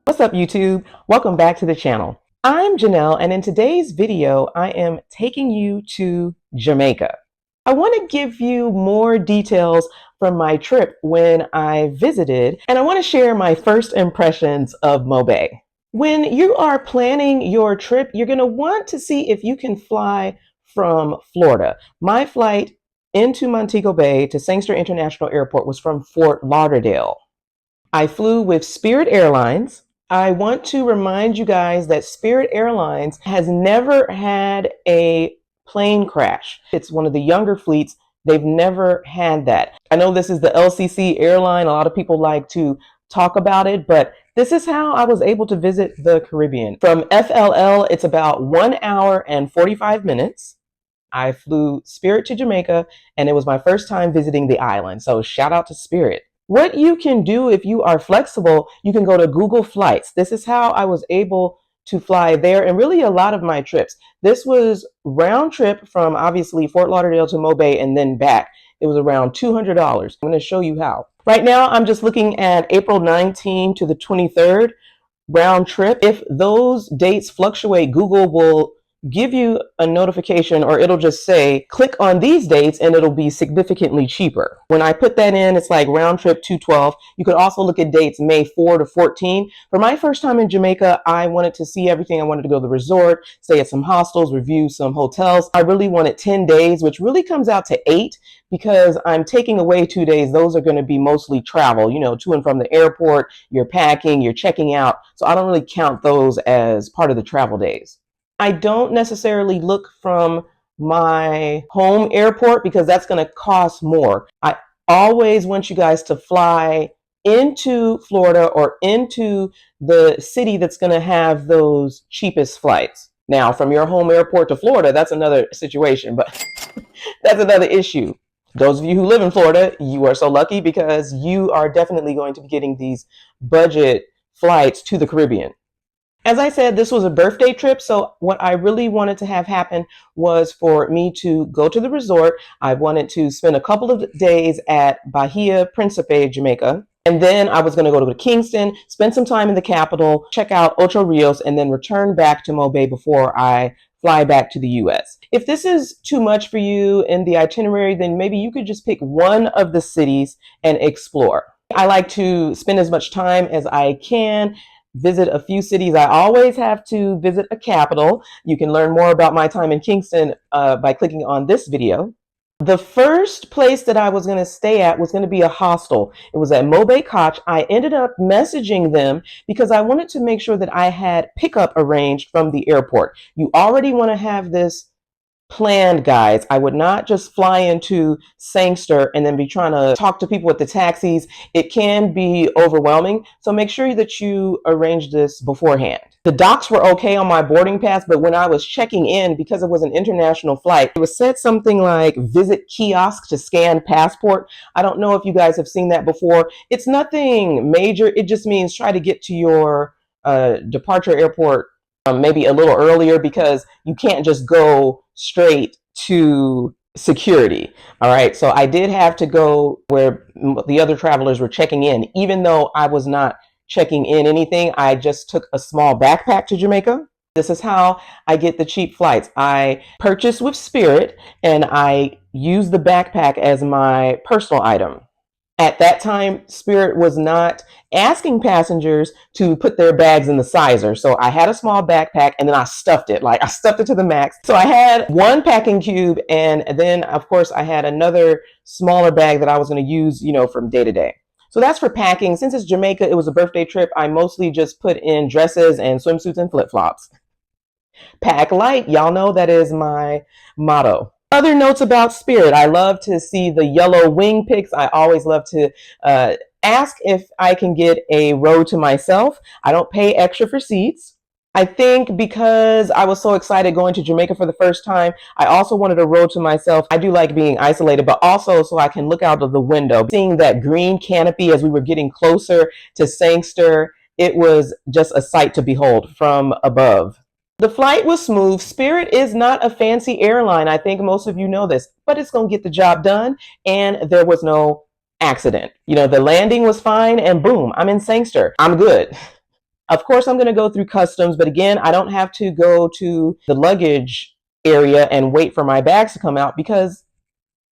What's up, YouTube? Welcome back to the channel. I'm Janelle, and in today's video, I am taking you to Jamaica. I want to give you more details from my trip when I visited, and I want to share my first impressions of Montego Bay. When you are planning your trip, you're going to want to see if you can fly from Florida. My flight into Montego Bay to Sangster International Airport was from Fort Lauderdale. I flew with Spirit Airlines. I want to remind you guys that Spirit Airlines has never had a plane crash. It's one of the younger fleets. They've never had that. I know this is the LCC airline. A lot of people like to talk about it, but this is how I was able to visit the Caribbean. From FLL, it's about 1 hour and 45 minutes. I flew Spirit to Jamaica, and it was my first time visiting the island. So shout out to Spirit. What you can do if you are flexible, you can go to Google Flights. This is how I was able to fly there and really a lot of my trips. This was round trip from obviously Fort Lauderdale to Montego Bay and then back. It was around $200. I'm going to show you how. Right now, I'm just looking at April 19 to the 23rd round trip. If those dates fluctuate, Google will give you a notification, or it'll just say click on these dates and it'll be significantly cheaper. When I put that in, it's like round trip 212. You could also look at dates May 4 to 14. For my first time in Jamaica, I wanted to see everything. I wanted to go to the resort, stay at some hostels, review some hotels. I really wanted 10 days, which really comes out to 8 because I'm taking away 2 days. Those are going to be mostly travel, to and from the airport. You're packing, you're checking out. So I don't really count those as part of the travel days. I don't necessarily look from my home airport because that's going to cost more. I always want you guys to fly into Florida or into the city that's going to have those cheapest flights. Now, from your home airport to Florida, that's another situation, but that's another issue. Those of you who live in Florida, you are so lucky because you are definitely going to be getting these budget flights to the Caribbean. As I said, this was a birthday trip, so what I really wanted to have happen was for me to go to the resort. I wanted to spend a couple of days at Bahia, Principe, Jamaica, and then I was going to go to Kingston, spend some time in the capital, check out Ocho Rios, and then return back to Montego Bay before I fly back to the US. If this is too much for you in the itinerary, then maybe you could just pick one of the cities and explore. I like to spend as much time as I can, visit a few cities. I always have to visit a capital. You can learn more about my time in Kingston by clicking on this video. The first place that I was going to stay at was going to be a hostel. It was at Montego Bay Koch. I ended up messaging them because I wanted to make sure that I had pickup arranged from the airport. You already want to have this planned, guys. I would not just fly into Sangster and then be trying to talk to people with the taxis. It can be overwhelming. So make sure that you arrange this beforehand. The docs were okay on my boarding pass, but when I was checking in, because it was an international flight, it was said something like visit kiosk to scan passport. I don't know if you guys have seen that before. It's nothing major. It just means try to get to your departure airport maybe a little earlier because you can't just go straight to security. All right. So I did have to go where the other travelers were checking in, even though I was not checking in anything. I just took a small backpack to Jamaica. This is how I get the cheap flights. I purchase with Spirit and I use the backpack as my personal item. At that time, Spirit was not asking passengers to put their bags in the sizer. So I had a small backpack and then I stuffed it. Like I stuffed it to the max. So I had one packing cube and then of course I had another smaller bag that I was going to use, from day to day. So that's for packing. Since it's Jamaica, it was a birthday trip. I mostly just put in dresses and swimsuits and flip-flops. Pack light. Y'all know that is my motto. Other notes about Spirit. I love to see the yellow wing pics. I always love to ask if I can get a row to myself. I don't pay extra for seats. I think because I was so excited going to Jamaica for the first time, I also wanted a row to myself. I do like being isolated, but also so I can look out of the window. Seeing that green canopy as we were getting closer to Sangster, it was just a sight to behold from above. The flight was smooth. Spirit is not a fancy airline. I think most of you know this, but it's going to get the job done. And there was no accident. The landing was fine and boom, I'm in Sangster. I'm good. Of course, I'm going to go through customs, but again, I don't have to go to the luggage area and wait for my bags to come out because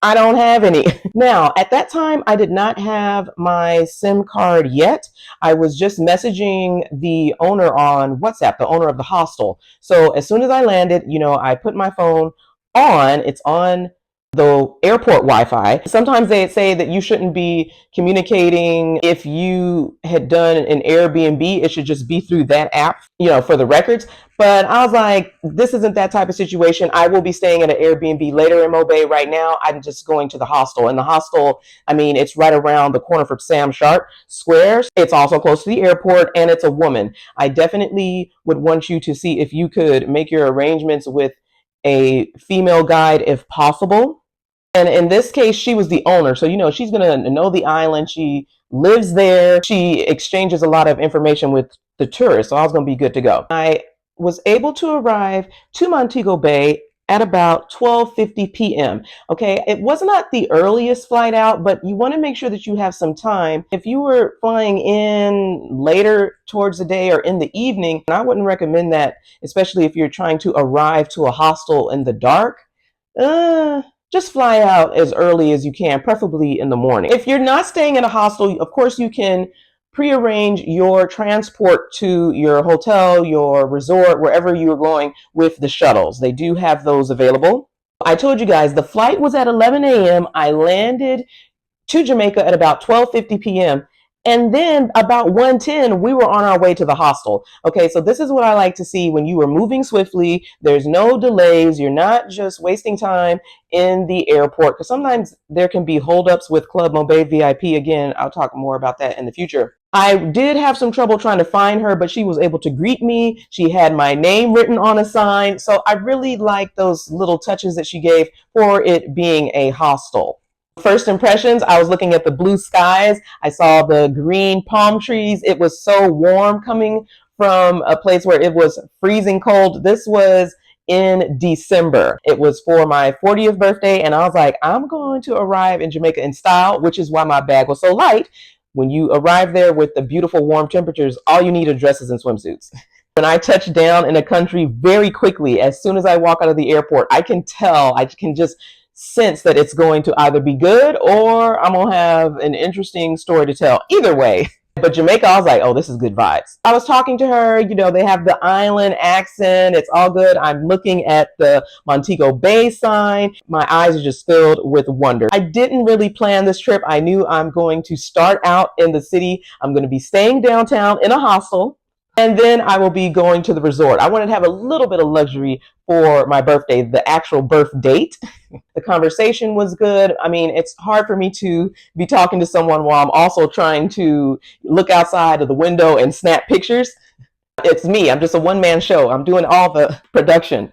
I don't have any. Now, at that time, I did not have my SIM card yet. I was just messaging the owner on WhatsApp, the owner of the hostel. So as soon as I landed, I put my phone on. It's on the airport Wi-Fi. Sometimes they say that you shouldn't be communicating if you had done an Airbnb. It should just be through that app, for the records. But I was like, this isn't that type of situation. I will be staying at an Airbnb later in Montego Bay. Right now, I'm just going to the hostel. And the hostel, it's right around the corner from Sam Sharp Square. It's also close to the airport, and it's a woman. I definitely would want you to see if you could make your arrangements with a female guide if possible. And in this case, she was the owner. So, she's going to know the island. She lives there. She exchanges a lot of information with the tourists. So I was going to be good to go. I was able to arrive to Montego Bay at about 12:50 p.m. Okay, it was not the earliest flight out, but you want to make sure that you have some time. If you were flying in later towards the day or in the evening, I wouldn't recommend that, especially if you're trying to arrive to a hostel in the dark. Just fly out as early as you can, preferably in the morning. If you're not staying in a hostel, of course you can prearrange your transport to your hotel, your resort, wherever you're going with the shuttles. They do have those available. I told you guys the flight was at 11 a.m. I landed to Jamaica at about 12:50 p.m. And then about 1:10, we were on our way to the hostel. Okay, so this is what I like to see when you are moving swiftly. There's no delays. You're not just wasting time in the airport, because sometimes there can be holdups with Club Montego Bay VIP. Again, I'll talk more about that in the future. I did have some trouble trying to find her, but she was able to greet me. She had my name written on a sign. So I really like those little touches that she gave for it being a hostel. First impressions, I was looking at the blue skies. I saw the green palm trees. It was so warm coming from a place where it was freezing cold. This was in December. It was for my 40th birthday, and I was like, I'm going to arrive in Jamaica in style, which is why my bag was so light. When you arrive there with the beautiful warm temperatures, all you need are dresses and swimsuits. When I touch down in a country very quickly, as soon as I walk out of the airport, I can tell, I can just sense that it's going to either be good or I'm going to have an interesting story to tell. Either way. But Jamaica, I was like, oh, this is good vibes. I was talking to her, they have the island accent. It's all good. I'm looking at the Montego Bay sign. My eyes are just filled with wonder. I didn't really plan this trip. I knew I'm going to start out in the city. I'm going to be staying downtown in a hostel. And then I will be going to the resort. I wanted to have a little bit of luxury for my birthday, the actual birth date. The conversation was good. It's hard for me to be talking to someone while I'm also trying to look outside of the window and snap pictures. It's me. I'm just a one-man show. I'm doing all the production.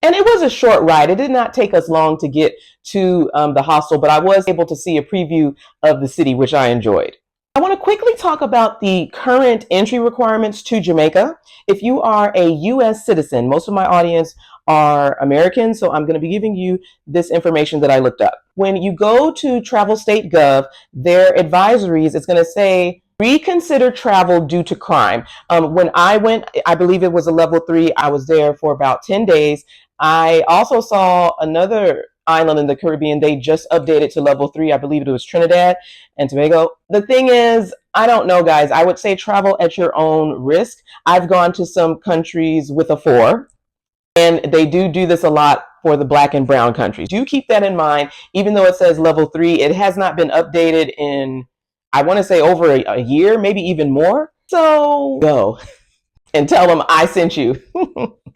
And it was a short ride. It did not take us long to get to the hostel, but I was able to see a preview of the city, which I enjoyed. I want to quickly talk about the current entry requirements to Jamaica. If you are a U.S. citizen, most of my audience are American, so I'm going to be giving you this information that I looked up. When you go to Travel State Gov, their advisories, it's going to say, reconsider travel due to crime. When I went, I believe it was a level 3. I was there for about 10 days. I also saw another island in the Caribbean. They just updated to level 3. I believe it was Trinidad and Tobago. The thing is, I don't know, guys. I would say travel at your own risk. I've gone to some countries with a 4, and they do this a lot for the black and brown countries. Do keep that in mind. Even though it says level 3, it has not been updated in, I want to say, over a year, maybe even more. So go and tell them I sent you.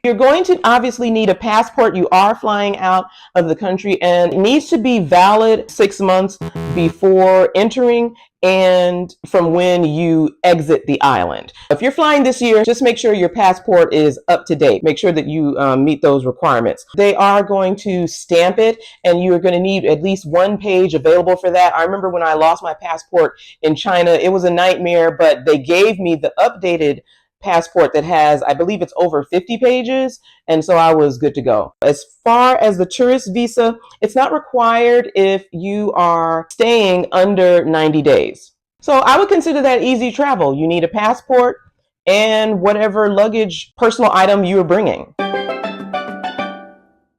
You're going to obviously need a passport. You are flying out of the country, and it needs to be valid 6 months before entering and from when you exit the island. If you're flying this year, just make sure your passport is up to date. Make sure that you meet those requirements. They are going to stamp it, and you're going to need at least 1 page available for that. I remember when I lost my passport in China, it was a nightmare, but they gave me the updated passport that has, I believe it's over 50 pages. And so I was good to go. As far as the tourist visa, it's not required if you are staying under 90 days. So I would consider that easy travel. You need a passport and whatever luggage, personal item you were bringing.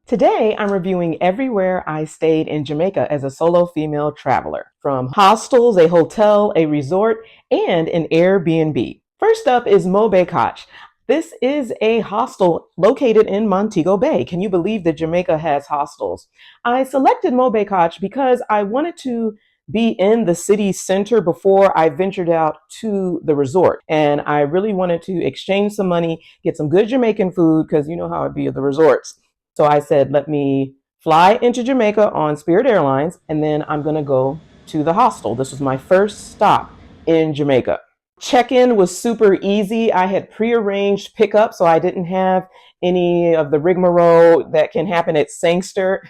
Today, I'm reviewing everywhere I stayed in Jamaica as a solo female traveler, from hostels, a hotel, a resort, and an Airbnb. First up is Montego Bay. This is a hostel located in Montego Bay. Can you believe that Jamaica has hostels? I selected Montego Bay because I wanted to be in the city center before I ventured out to the resort. And I really wanted to exchange some money, get some good Jamaican food, because you know how it be at the resorts. So I said, let me fly into Jamaica on Spirit Airlines, and then I'm going to go to the hostel. This was my first stop in Jamaica. Check-in was super easy. I had prearranged pickup, so I didn't have any of the rigmarole that can happen at Sangster.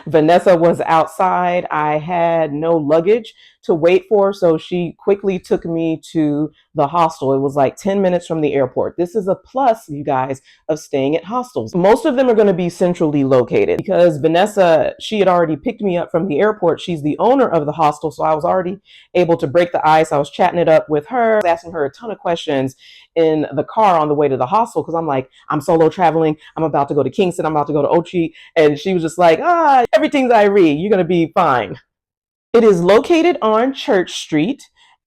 Vanessa was outside. I had no luggage to wait for, so she quickly took me to the hostel. It was like 10 minutes from the airport. This is a plus, you guys, of staying at hostels. Most of them are going to be centrally located because Vanessa, she had already picked me up from the airport. She's the owner of the hostel, so I was already able to break the ice. I was chatting it up with her, asking her a ton of questions in the car on the way to the hostel because I'm like, I'm solo traveling. I'm about to go to Kingston. I'm about to go to Ocho. And she was just like, everything's Irie. You're going to be fine. It is located on Church Street,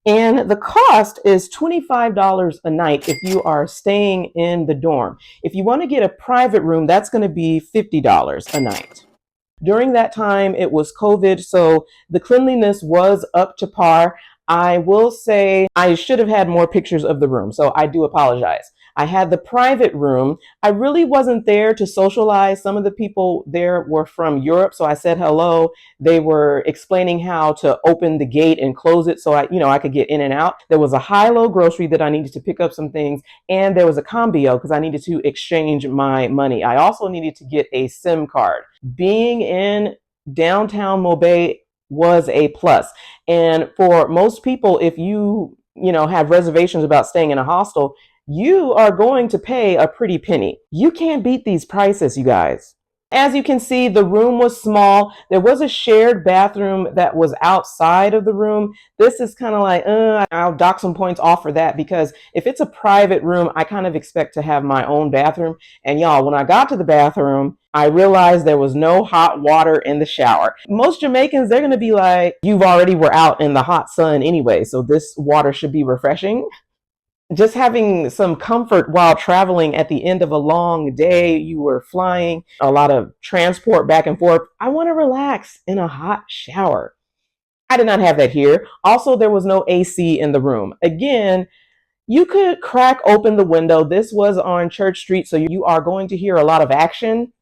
and the cost is $25 a night if you are staying in the dorm. If you want to get a private room, that's going to be $50 a night. During that time, it was COVID, so the cleanliness was up to par. I will say I should have had more pictures of the room, so I do apologize. I had the private room. I really wasn't there to socialize. Some of the people there were from Europe, so I said hello. They were explaining how to open the gate and close it so I could get in and out. There was a high-low grocery that I needed to pick up some things, and there was a cambio because I needed to exchange my money. I also needed to get a SIM card. Being in downtown Montego Bay was a plus. And for most people, if you have reservations about staying in a hostel, you are going to pay a pretty penny. You can't beat these prices, you guys. As you can see, the room was small. There was a shared bathroom that was outside of the room. This is kind of like, I'll dock some points off for that because if it's a private room, I kind of expect to have my own bathroom. And y'all, when I got to the bathroom, I realized there was no hot water in the shower. Most Jamaicans, they're going to be like, you've already were out in the hot sun anyway, so this water should be refreshing. Just having some comfort while traveling at the end of a long day. You were flying, a lot of transport back and forth. I want to relax in a hot shower. I did not have that here. Also, there was no AC in the room. Again, you could crack open the window. This was on Church Street, so you are going to hear a lot of action.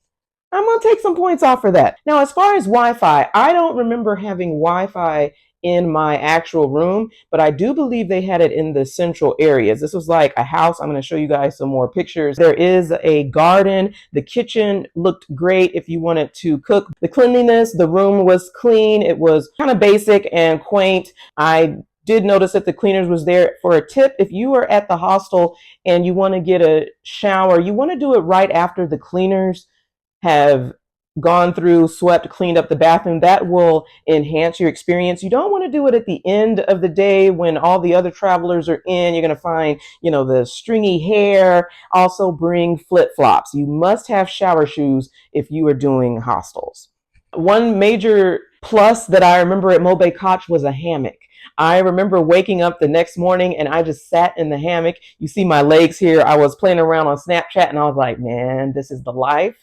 I'm going to take some points off for that. Now, as far as Wi-Fi, I don't remember having Wi-Fi in my actual room, but I do believe they had it in the central areas. This was like a house. I'm going to show you guys some more pictures. There is a garden. The kitchen looked great if you wanted to cook. The cleanliness, the room was clean. It was kind of basic and quaint. I did notice that the cleaners was there. For a tip, if you are at the hostel and you want to get a shower, you want to do it right after the cleaners have gone through, swept, cleaned up the bathroom. That will enhance your experience. You don't want to do it at the end of the day when all the other travelers are in. You're going to find, the stringy hair. Also bring flip-flops. You must have shower shoes if you are doing hostels. One major plus that I remember at Montego Bay was a hammock. I remember waking up the next morning and I just sat in the hammock. You see my legs here. I was playing around on Snapchat and I was like, man, this is the life.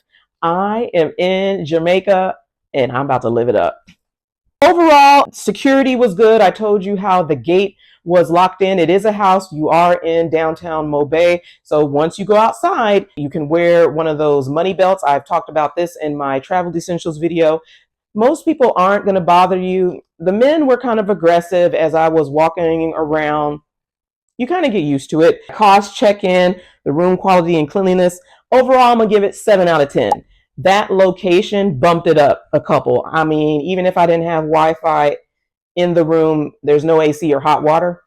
I am in Jamaica and I'm about to live it up. Overall, security was good. I told you how the gate was locked in. It is a house. You are in downtown Montego Bay. So once you go outside, you can wear one of those money belts. I've talked about this in my travel essentials video. Most people aren't going to bother you. The men were kind of aggressive as I was walking around. You kind of get used to it. Cost, check-in, the room quality and cleanliness. Overall, I'm going to give it 7 out of 10. That location bumped it up a couple. I mean, even if I didn't have Wi-Fi in the room, there's no AC or hot water,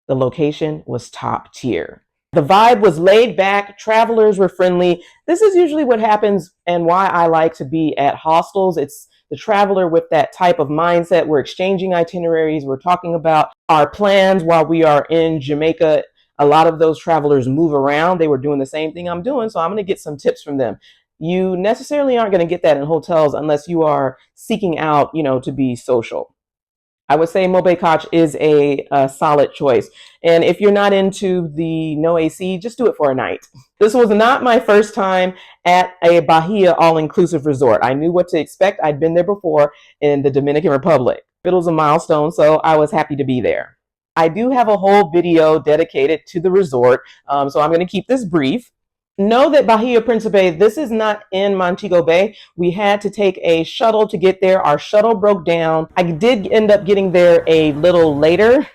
the location was top tier. The vibe was laid back. Travelers were friendly. This is usually what happens and why I like to be at hostels. It's the traveler with that type of mindset. We're exchanging itineraries. We're talking about our plans while we are in Jamaica. a lot of those travelers move around. They were doing the same thing I'm doing, so I'm going to get some tips from them. You necessarily aren't going to get that in hotels unless you are seeking out, to be social. I would say Mobe Koch is a solid choice. And if you're not into the no AC, just do it for a night. This was not my first time at a Bahia all-inclusive resort. I knew what to expect. I'd been there before in the Dominican Republic. It was a milestone, so I was happy to be there. I do have a whole video dedicated to the resort, so I'm going to keep this brief. Know that Bahia Principe, this is not in Montego Bay. We had to take a shuttle to get there. Our shuttle broke down. I did end up getting there a little later.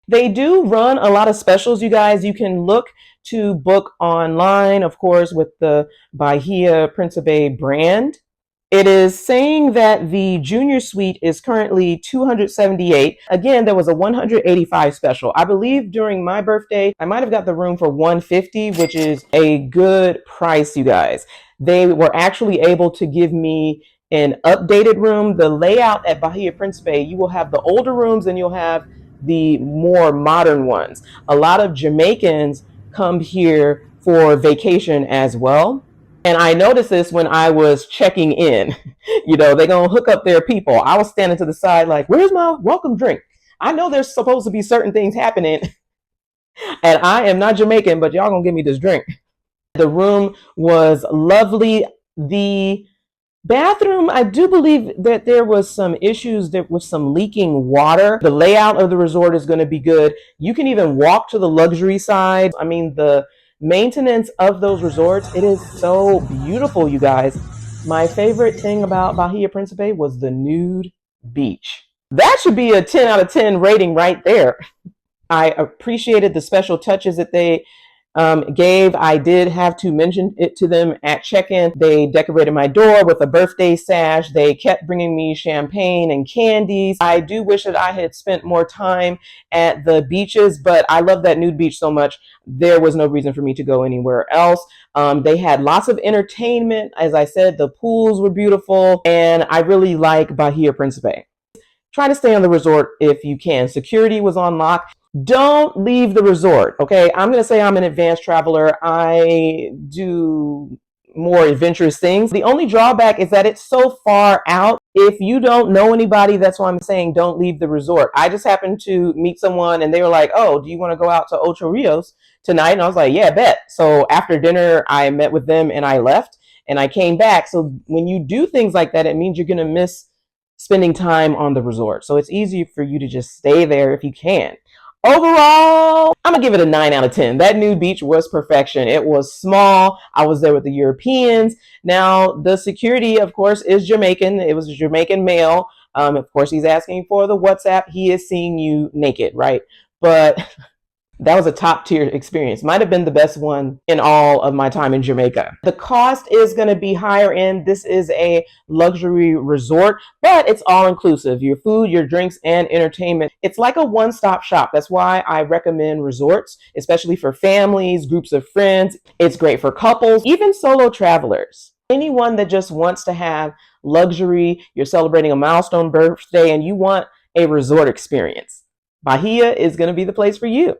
They do run a lot of specials, you guys. You can look to book online, of course, with the Bahia Principe brand. It is saying that the junior suite is currently $278. Again, there was a $185 special. I believe during my birthday, I might have got the room for $150, which is a good price, you guys. They were actually able to give me an updated room. The layout at Bahia Principe, you will have the older rooms and you'll have the more modern ones. A lot of Jamaicans come here for vacation as well. And I noticed this when I was checking in. They're going to hook up their people. I was standing to the side like, where's my welcome drink? I know there's supposed to be certain things happening. And I am not Jamaican, but y'all going to give me this drink. The room was lovely. The bathroom, I do believe that there was some issues. There was some leaking water. The layout of the resort is going to be good. You can even walk to the luxury side. I mean, the maintenance of those resorts, it is so beautiful, you guys. My favorite thing about Bahia Principe was the nude beach. That should be a 10 out of 10 rating right there. I appreciated the special touches that they gave. I did have to mention it to them at check-in. They decorated my door with a birthday sash. They kept bringing me champagne and candies. I do wish that I had spent more time at the beaches, but I love that nude beach so much. There was no reason for me to go anywhere else. They had lots of entertainment. As I said, the pools were beautiful, and I really like Bahia Principe. Try to stay on the resort if you can. Security was on lock. Don't leave the resort, okay? I'm going to say I'm an advanced traveler. I do more adventurous things. The only drawback is that it's so far out. If you don't know anybody, that's why I'm saying don't leave the resort. I just happened to meet someone and they were like, oh, do you want to go out to Ocho Rios tonight? And I was like, yeah, bet. So after dinner, I met with them and I left and I came back. So when you do things like that, it means you're going to miss spending time on the resort. So it's easy for you to just stay there if you can. Overall, I'm going to give it a 9 out of 10. That nude beach was perfection. It was small. I was there with the Europeans. Now, the security, of course, is Jamaican. It was a Jamaican male. Of course, he's asking for the WhatsApp. He is seeing you naked, right? But that was a top tier experience. Might have been the best one in all of my time in Jamaica. The cost is going to be higher end. This is a luxury resort, but it's all inclusive. Your food, your drinks, and entertainment. It's like a one-stop shop. That's why I recommend resorts, especially for families, groups of friends. It's great for couples, even solo travelers. Anyone that just wants to have luxury, you're celebrating a milestone birthday, and you want a resort experience. Bahia is going to be the place for you.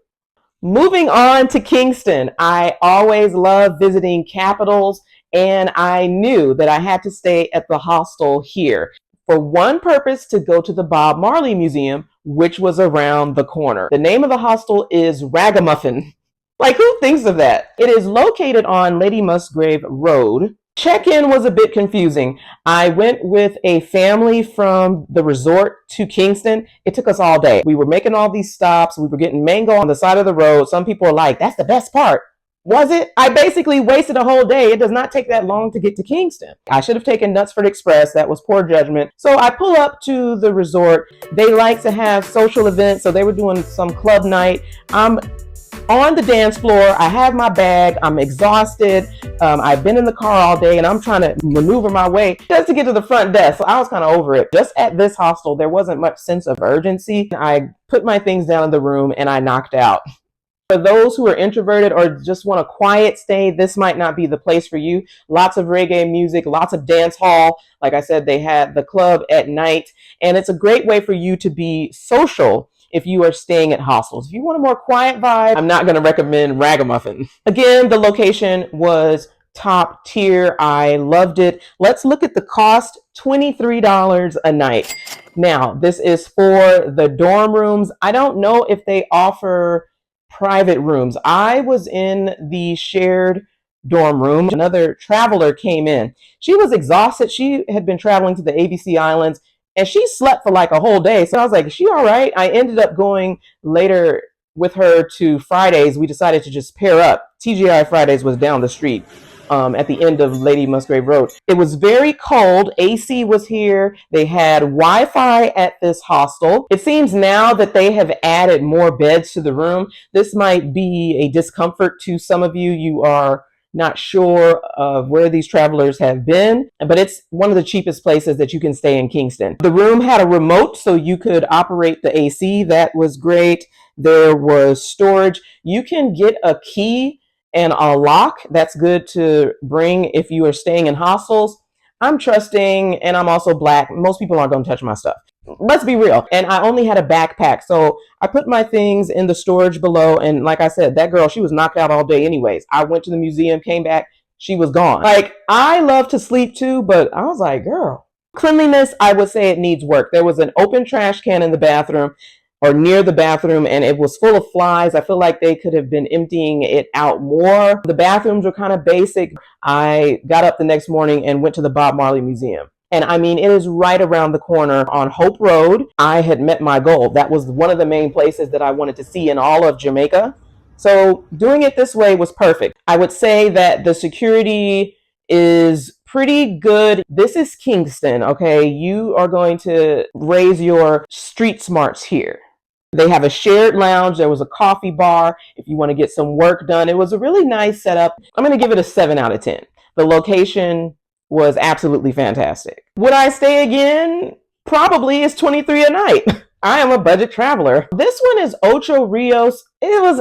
Moving on to Kingston, I always love visiting capitals, and I knew that I had to stay at the hostel here for one purpose, to go to the Bob Marley Museum, which was around the corner. The name of the hostel is Ragamuffin. Like, who thinks of that? It is located on Lady Musgrave Road. Check-in was a bit confusing. I went with a family from the resort to Kingston. It took us all day. We were making all these stops. We were getting mango on the side of the road. Some people are like, that's the best part. Was it? I basically wasted a whole day. It does not take that long to get to Kingston. I should have taken Knutsford Express. That was poor judgment. So I pull up to the resort. They like to have social events, so they were doing some club night. I'm on the dance floor. I have my bag. I'm exhausted. I've been in the car all day and I'm trying to maneuver my way just to get to the front desk. So I was kind of over it. Just at this hostel, there wasn't much sense of urgency. I put my things down in the room and I knocked out. For those who are introverted or just want a quiet stay, this might not be the place for you. Lots of reggae music, lots of dance hall. Like I said, they had the club at night, and it's a great way for you to be social if you are staying at hostels. If you want a more quiet vibe, I'm not going to recommend Ragamuffin. Again, the location was top tier. I loved it. Let's look at the cost. $23 a night. Now, this is for the dorm rooms. I don't know if they offer private rooms. I was in the shared dorm room. Another traveler came in. She was exhausted. She had been traveling to the ABC Islands and she slept for like a whole day. So I was like, is she all right? I ended up going later with her to Fridays. We decided to just pair up. TGI Fridays was down the street. At the end of Lady Musgrave Road. It was very cold. AC was here. They had Wi-Fi at this hostel. It seems now that they have added more beds to the room. This might be a discomfort to some of you. You are not sure of where these travelers have been, but it's one of the cheapest places that you can stay in Kingston. The room had a remote so you could operate the AC. That was great. There was storage. You can get a key and a lock. That's good to bring if you are staying in hostels. I'm trusting and I'm also Black. Most people aren't going to touch my stuff. Let's be real. And I only had a backpack. So I put my things in the storage below. And like I said, that girl, she was knocked out all day anyways. I went to the museum, came back, she was gone. Like, I love to sleep too, but I was like, girl. Cleanliness, I would say it needs work. There was an open trash can in the bathroom or near the bathroom, and it was full of flies. I feel like they could have been emptying it out more. The bathrooms were kind of basic. I got up the next morning and went to the Bob Marley Museum. And I mean, it is right around the corner on Hope Road. I had met my goal. That was one of the main places that I wanted to see in all of Jamaica. So doing it this way was perfect. I would say that the security is pretty good. This is Kingston, okay? You are going to raise your street smarts here. They have a shared lounge. There was a coffee bar if you want to get some work done. It was a really nice setup. I'm going to give it a 7 out of 10. The location was absolutely fantastic. Would I stay again? Probably. It's $23 a night. I am a budget traveler. This one is Ocho Rios. It was,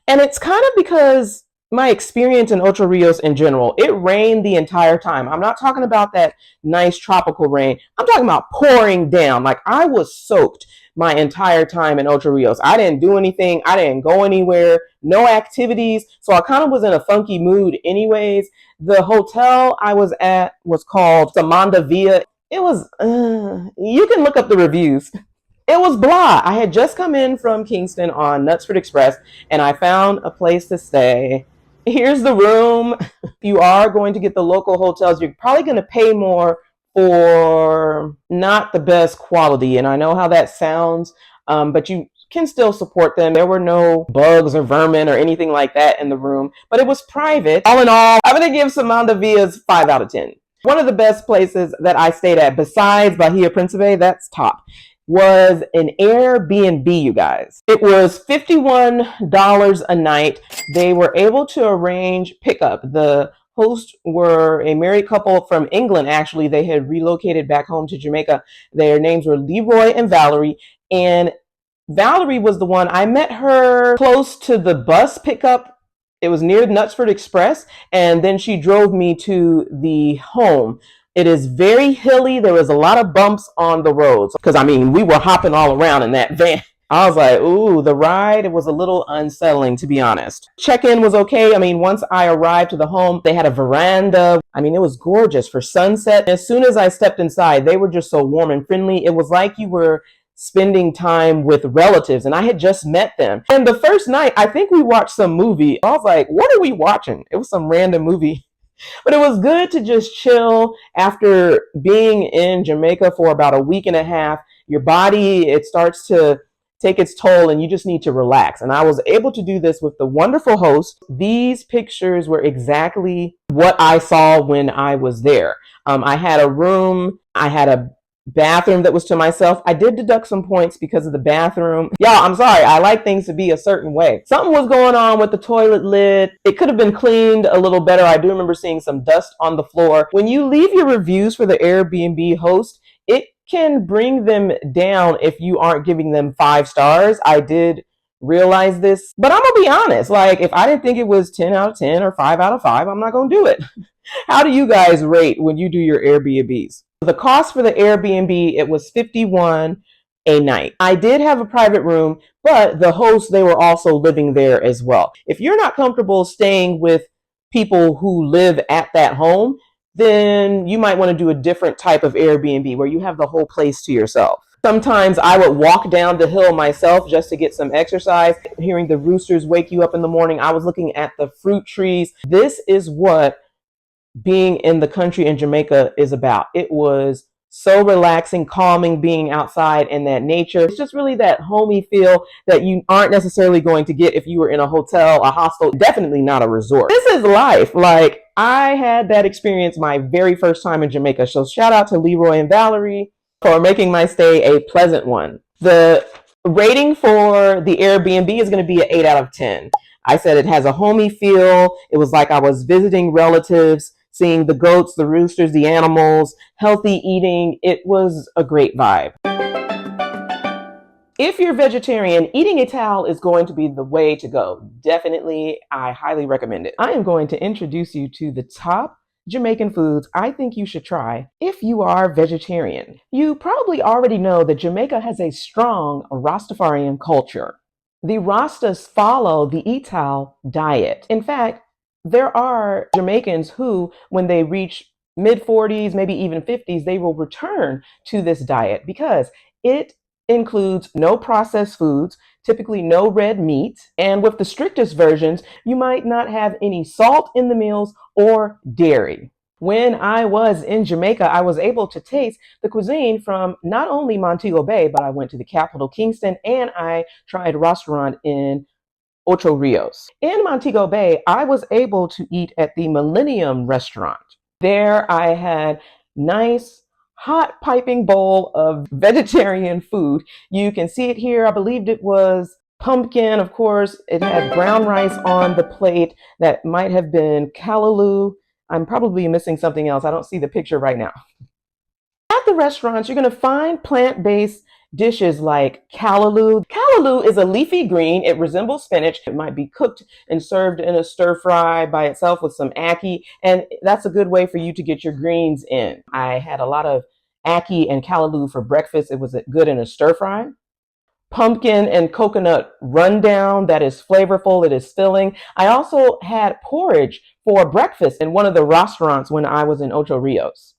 and it's kind of because my experience in Ocho Rios in general, it rained the entire time. I'm not talking about that nice tropical rain. I'm talking about pouring down. Like, I was soaked my entire time in Ocho Rios. I didn't do anything. I didn't go anywhere. No activities. So I kind of was in a funky mood anyways. The hotel I was at was called Samanda Villa. It was, you can look up the reviews. It was blah. I had just come in from Kingston on Knutsford Express and I found a place to stay. Here's the room. If you are going to get the local hotels, you're probably going to pay more for not the best quality. And I know how that sounds, but you can still support them. There were no bugs or vermin or anything like that in the room, but it was private. All in all, I'm going to give Samanda Villa's 5 out of 10. One of the best places that I stayed at, besides Bahia, Principe, that's top, was an Airbnb, you guys. It was $51 a night. They were able to arrange pickup. The hosts were a married couple from England, actually. They had relocated back home to Jamaica. Their names were Leroy and Valerie. And Valerie was the one, I met her close to the bus pickup. It was near Knutsford Express. And then she drove me to the home. It is very hilly. There was a lot of bumps on the roads because, I mean, we were hopping all around in that van. I was like, ooh, the ride, it was a little unsettling, to be honest. Check-in was okay. I mean, once I arrived to the home, they had a veranda. I mean, it was gorgeous for sunset. As soon as I stepped inside, they were just so warm and friendly. It was like you were spending time with relatives, and I had just met them. And the first night, I think we watched some movie. I was like, what are we watching? It was some random movie. But it was good to just chill after being in Jamaica for about a week and a half. Your body, it starts to take its toll and you just need to relax. And I was able to do this with the wonderful host. These pictures were exactly what I saw when I was there. I had a room, I had a bathroom that was to myself. I did deduct some points because of the bathroom. Y'all, I'm sorry. I like things to be a certain way. Something was going on with the toilet lid. It could have been cleaned a little better. I do remember seeing some dust on the floor. When you leave your reviews for the Airbnb host, it can bring them down if you aren't giving them 5 stars. I did realize this, but I'm gonna be honest. Like, if I didn't think it was 10 out of 10 or 5 out of 5, I'm not gonna do it. How do you guys rate when you do your Airbnbs? The cost for the Airbnb, it was $51 a night. I did have a private room, but the hosts, they were also living there as well. If you're not comfortable staying with people who live at that home, then you might want to do a different type of Airbnb where you have the whole place to yourself. Sometimes I would walk down the hill myself just to get some exercise. Hearing the roosters wake you up in the morning, I was looking at the fruit trees. This is what being in the country in Jamaica is about. It was so relaxing, calming being outside in that nature. It's just really that homey feel that you aren't necessarily going to get if you were in a hotel, a hostel, definitely not a resort. This is life. Like, I had that experience my very first time in Jamaica. So shout out to Leroy and Valerie for making my stay a pleasant one. The rating for the Airbnb is going to be an 8 out of 10. I said it has a homey feel. It was like I was visiting relatives, seeing the goats, the roosters, the animals, healthy eating. It was a great vibe. If you're vegetarian, eating a towel is going to be the way to go. Definitely, I highly recommend it. I am going to introduce you to the top Jamaican foods I think you should try if you are vegetarian. You probably already know that Jamaica has a strong Rastafarian culture. The Rastas follow the Etal diet. In fact, there are Jamaicans who, when they reach mid-40s, maybe even 50s, they will return to this diet because it includes no processed foods, typically no red meat, and with the strictest versions, you might not have any salt in the meals or dairy. When I was in Jamaica, I was able to taste the cuisine from not only Montego Bay, but I went to the capital, Kingston, and I tried a restaurant in Ocho Rios. In Montego Bay, I was able to eat at the Millennium restaurant. There I had nice hot piping bowl of vegetarian food. You can see it here. I believed it was pumpkin, of course. It had brown rice on the plate that might have been callaloo. I'm probably missing something else. I don't see the picture right now. At the restaurants, you're going to find plant-based dishes like callaloo. Callaloo is a leafy green. It resembles spinach. It might be cooked and served in a stir fry by itself with some ackee, and that's a good way for you to get your greens in. I had a lot of ackee and callaloo for breakfast. It was good in a stir fry. Pumpkin and coconut rundown that is flavorful. It is filling. I also had porridge for breakfast in one of the restaurants when I was in Ocho Rios.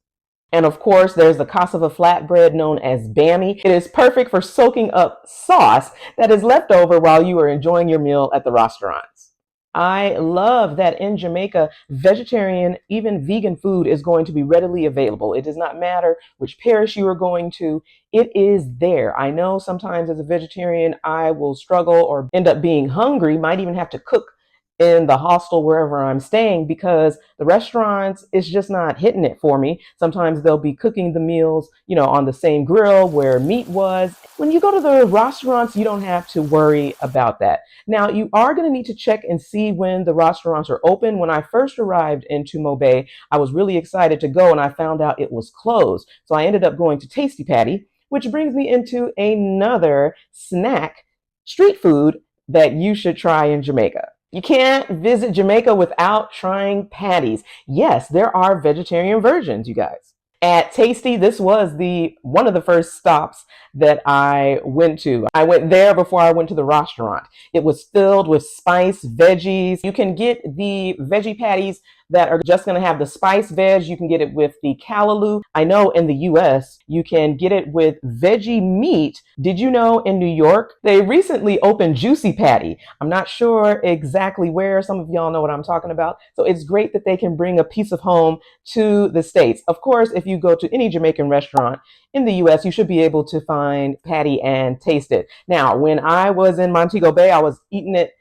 And of course, there's the cassava flatbread known as bammy. It is perfect for soaking up sauce that is left over while you are enjoying your meal at the restaurants. I love that in Jamaica, vegetarian, even vegan food is going to be readily available. It does not matter which parish you are going to, it is there. I know sometimes as a vegetarian, I will struggle or end up being hungry, might even have to cook in the hostel wherever I'm staying because the restaurants is just not hitting it for me. Sometimes they'll be cooking the meals, on the same grill where meat was. When you go to the restaurants, you don't have to worry about that. Now, you are going to need to check and see when the restaurants are open. When I first arrived into Mo Bay, I was really excited to go and I found out it was closed. So I ended up going to Tasty Patty, which brings me into another snack, street food that you should try in Jamaica. You can't visit Jamaica without trying patties. Yes, there are vegetarian versions, you guys. At Tasty, this was one of the first stops that I went to. I went there before I went to the restaurant. It was filled with spice veggies. You can get the veggie patties that are just going to have the spice veg. You can get it with the callaloo. I know in the US, you can get it with veggie meat. Did you know in New York, they recently opened Juicy Patty? I'm not sure exactly where. Some of y'all know what I'm talking about. So it's great that they can bring a piece of home to the States. Of course, if you go to any Jamaican restaurant in the US, you should be able to find patty and taste it. Now, when I was in Montego Bay, I was eating it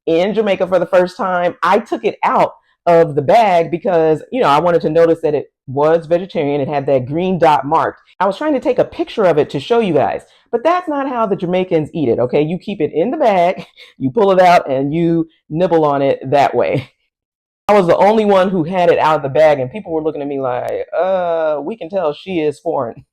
in Jamaica for the first time. I took it out of the bag because, I wanted to notice that it was vegetarian. It had that green dot marked. I was trying to take a picture of it to show you guys, but that's not how the Jamaicans eat it, okay? You keep it in the bag, you pull it out, and you nibble on it that way. I was the only one who had it out of the bag, and people were looking at me like, we can tell she is foreign.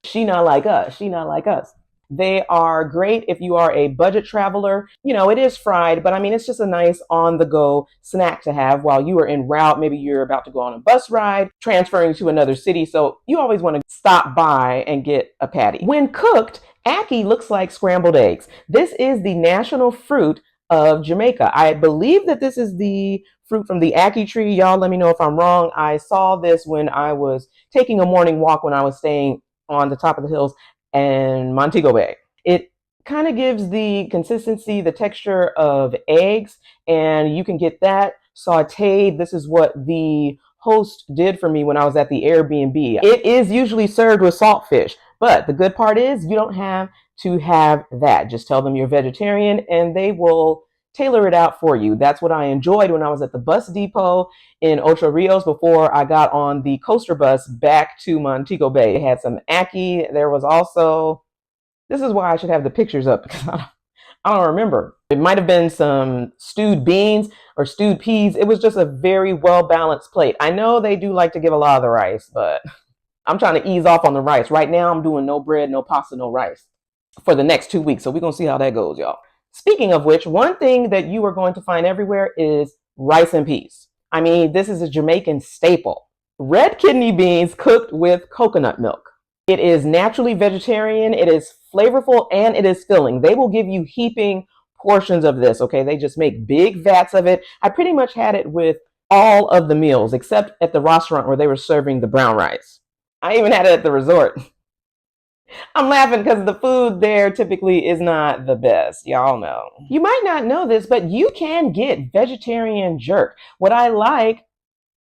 She not like us. She not like us. They are great if you are a budget traveler. It is fried, but it's just a nice on-the-go snack to have while you are en route. Maybe you're about to go on a bus ride, transferring to another city. So you always want to stop by and get a patty. When cooked, Ackee looks like scrambled eggs. This is the national fruit of Jamaica. I believe that this is the fruit from the ackee tree. Y'all let me know if I'm wrong. I saw this when I was taking a morning walk when I was staying on the top of the hills in Montego Bay. It kind of gives the consistency, the texture of eggs, and you can get that sauteed. This is what the host did for me when I was at the Airbnb. It is usually served with saltfish, but the good part is you don't have to have that. Just tell them you're vegetarian and they will tailor it out for you. That's what I enjoyed when I was at the bus depot in Ocho Rios before I got on the coaster bus back to Montego Bay. It had some ackee. There was also, this is why I should have the pictures up because I don't remember. It might have been some stewed beans or stewed peas. It was just a very well balanced plate. I know they do like to give a lot of the rice, but I'm trying to ease off on the rice. Right now, I'm doing no bread, no pasta, no rice for the next 2 weeks. So we're going to see how that goes, y'all. Speaking of which, one thing that you are going to find everywhere is rice and peas. I mean, this is a Jamaican staple. Red kidney beans cooked with coconut milk. It is naturally vegetarian, it is flavorful, and it is filling. They will give you heaping portions of this, okay? They just make big vats of it. I pretty much had it with all of the meals, except at the restaurant where they were serving the brown rice. I even had it at the resort. I'm laughing because the food there typically is not the best. Y'all know. You might not know this, but you can get vegetarian jerk. What I like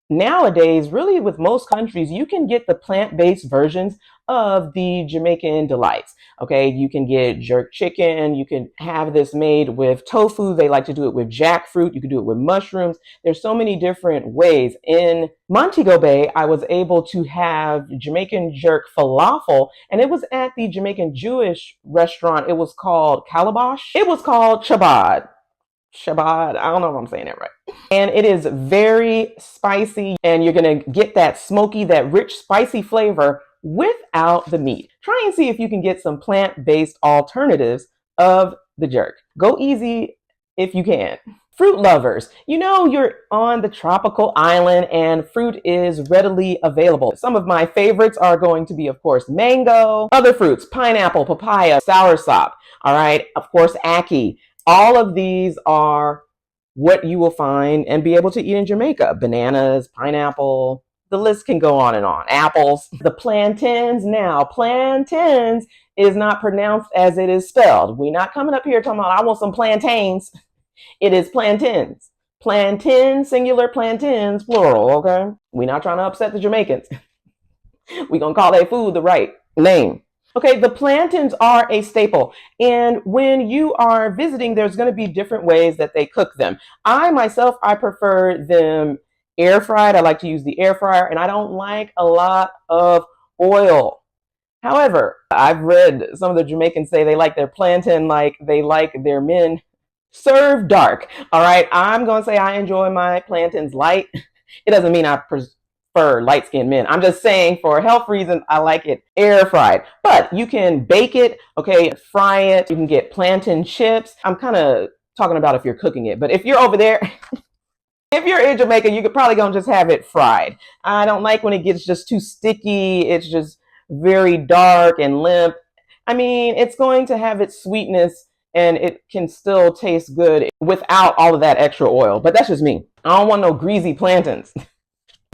nowadays, really with most countries, you can get the plant-based versions of the Jamaican delights. Okay, you can get jerk chicken. You can have this made with tofu. They like to do it with jackfruit. You can do it with mushrooms. There's so many different ways. In Montego Bay, I was able to have Jamaican jerk falafel, and it was at the Jamaican Jewish restaurant. It was called Calabash. It was called Shabbat. Shabbat. I don't know if I'm saying it right. And it is very spicy, and you're going to get that smoky, that rich, spicy flavor without the meat. Try and see if you can get some plant-based alternatives of the jerk. Go easy if you can. Fruit lovers, you know you're on the tropical island and fruit is readily available. Some of my favorites are going to be, of course, mango, other fruits, pineapple, papaya, soursop, all right, of course, ackee. All of these are what you will find and be able to eat in Jamaica. Bananas, pineapple, the list can go on and on. Apples, the plantains. Now, plantains is not pronounced as it is spelled. We're not coming up here talking about, I want some plantains. It is plantains. Plantain, singular, plantains, plural, okay? We're not trying to upset the Jamaicans. We're going to call their food the right name. Okay, the plantains are a staple. And when you are visiting, there's going to be different ways that they cook them. I prefer them air fried. I like to use the air fryer, and I don't like a lot of oil. However, I've read some of the Jamaicans say they like their plantain like they like their men served dark. All right, I'm going to say I enjoy my plantains light. It doesn't mean I prefer light-skinned men. I'm just saying for health reasons, I like it air fried. But you can bake it, okay, fry it. You can get plantain chips. I'm kind of talking about if you're cooking it. But if you're over there, if you're in Jamaica, you could probably go and just have it fried. I don't like when it gets just too sticky. It's just very dark and limp. I mean, it's going to have its sweetness and it can still taste good without all of that extra oil. But that's just me. I don't want no greasy plantains.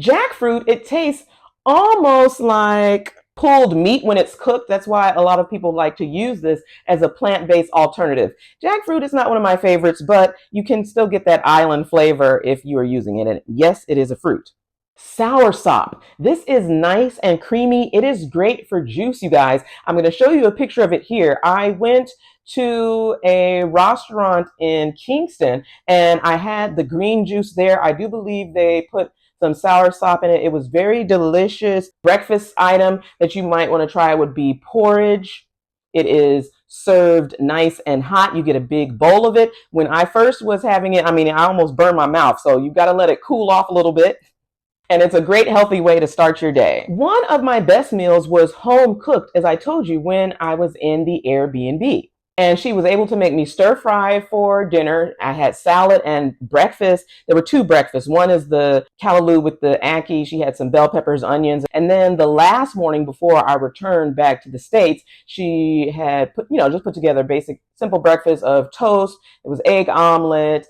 Jackfruit, it tastes almost like pulled meat when it's cooked. That's why a lot of people like to use this as a plant-based alternative. Jackfruit is not one of my favorites, but you can still get that island flavor if you are using it. And yes, it is a fruit. Soursop. This is nice and creamy. It is great for juice, you guys. I'm going to show you a picture of it here. I went to a restaurant in Kingston and I had the green juice there. I do believe they put some soursop in it. It was very delicious. Breakfast item that you might want to try would be porridge. It is served nice and hot. You get a big bowl of it. When I first was having it, I mean, I almost burned my mouth. So you got to let it cool off a little bit. And it's a great healthy way to start your day. One of my best meals was home cooked, as I told you, when I was in the Airbnb. And she was able to make me stir fry for dinner. I had salad and breakfast. There were two breakfasts. One is the callaloo with the ackee. She had some bell peppers, onions. And then the last morning before I returned back to the States, she had just put together a basic, simple breakfast of toast. It was egg omelet.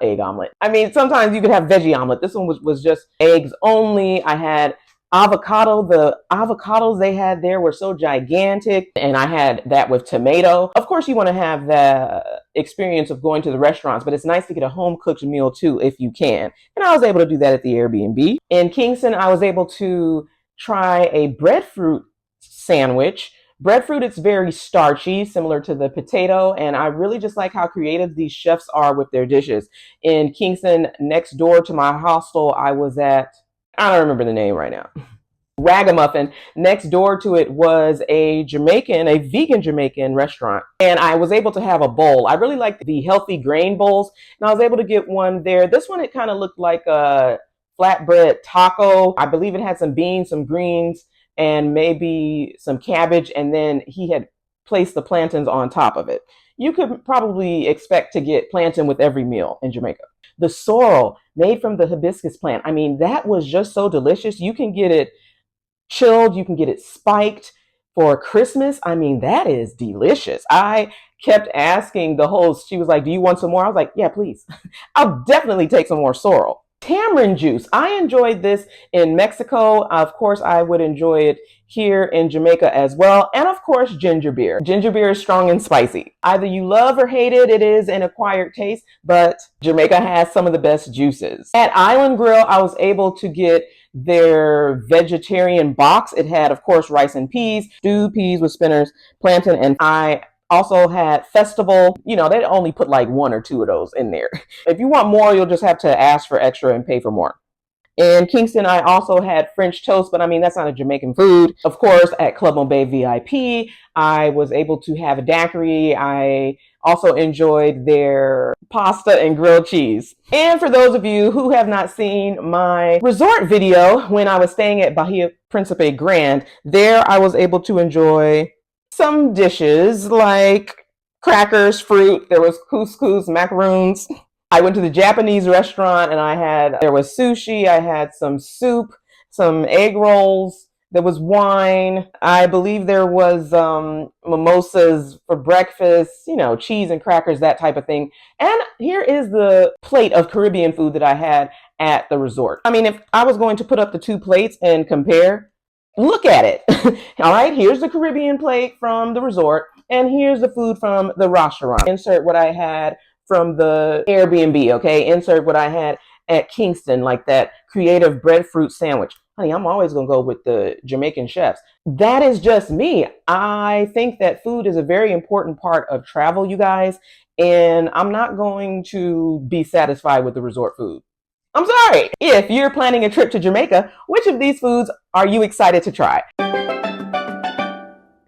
Egg omelet. I mean, sometimes you could have veggie omelet. This one was just eggs only. I had avocado. The avocados they had there were so gigantic, and I had that with tomato. Of course, you want to have the experience of going to the restaurants, but it's nice to get a home cooked meal too if you can. And I was able to do that at the Airbnb. In Kingston, I was able to try a breadfruit sandwich. Breadfruit, it's very starchy, similar to the potato, and I really just like how creative these chefs are with their dishes. In Kingston, next door to my hostel, I was at, I don't remember the name right now, Ragamuffin. Next door to it was a vegan Jamaican restaurant. And I was able to have a bowl. I really liked the healthy grain bowls, and I was able to get one there. This one, it kind of looked like a flatbread taco. I believe it had some beans, some greens, and maybe some cabbage. And then he had placed the plantains on top of it. You could probably expect to get plantain with every meal in Jamaica. The sorrel made from the hibiscus plant. I mean, that was just so delicious. You can get it chilled. You can get it spiked for Christmas. I mean, that is delicious. I kept asking the host. She was like, do you want some more? I was like, yeah, please. I'll definitely take some more sorrel. Tamarind juice. I enjoyed this in Mexico. Of course, I would enjoy it here in Jamaica as well. And of course, ginger beer. Ginger beer is strong and spicy. Either you love or hate it. It is an acquired taste, but Jamaica has some of the best juices. At Island Grill, I was able to get their vegetarian box. It had, of course, rice and peas, stewed peas with spinners, plantain, and I also had festival. They only put like one or two of those in there. If you want more, you'll just have to ask for extra and pay for more. In Kingston, I also had French toast, but I mean, that's not a Jamaican food. Of course, at Club Montego Bay VIP, I was able to have a daiquiri. I also enjoyed their pasta and grilled cheese. And for those of you who have not seen my resort video when I was staying at Bahia Principe Grand, there I was able to enjoy some dishes like crackers, fruit. There was couscous, macaroons. I went to the Japanese restaurant and there was sushi. I had some soup, some egg rolls. There was wine. I believe there was mimosas for breakfast, cheese and crackers, that type of thing. And here is the plate of Caribbean food that I had at the resort. I mean, if I was going to put up the two plates and compare, look at it. All right, here's the Caribbean plate from the resort, and here's the food from the restaurant. Insert what I had from the Airbnb, okay? Insert what I had at Kingston, like that creative breadfruit sandwich. Honey, I'm always going to go with the Jamaican chefs. That is just me. I think that food is a very important part of travel, you guys, and I'm not going to be satisfied with the resort food. I'm sorry. If you're planning a trip to Jamaica, which of these foods are you excited to try?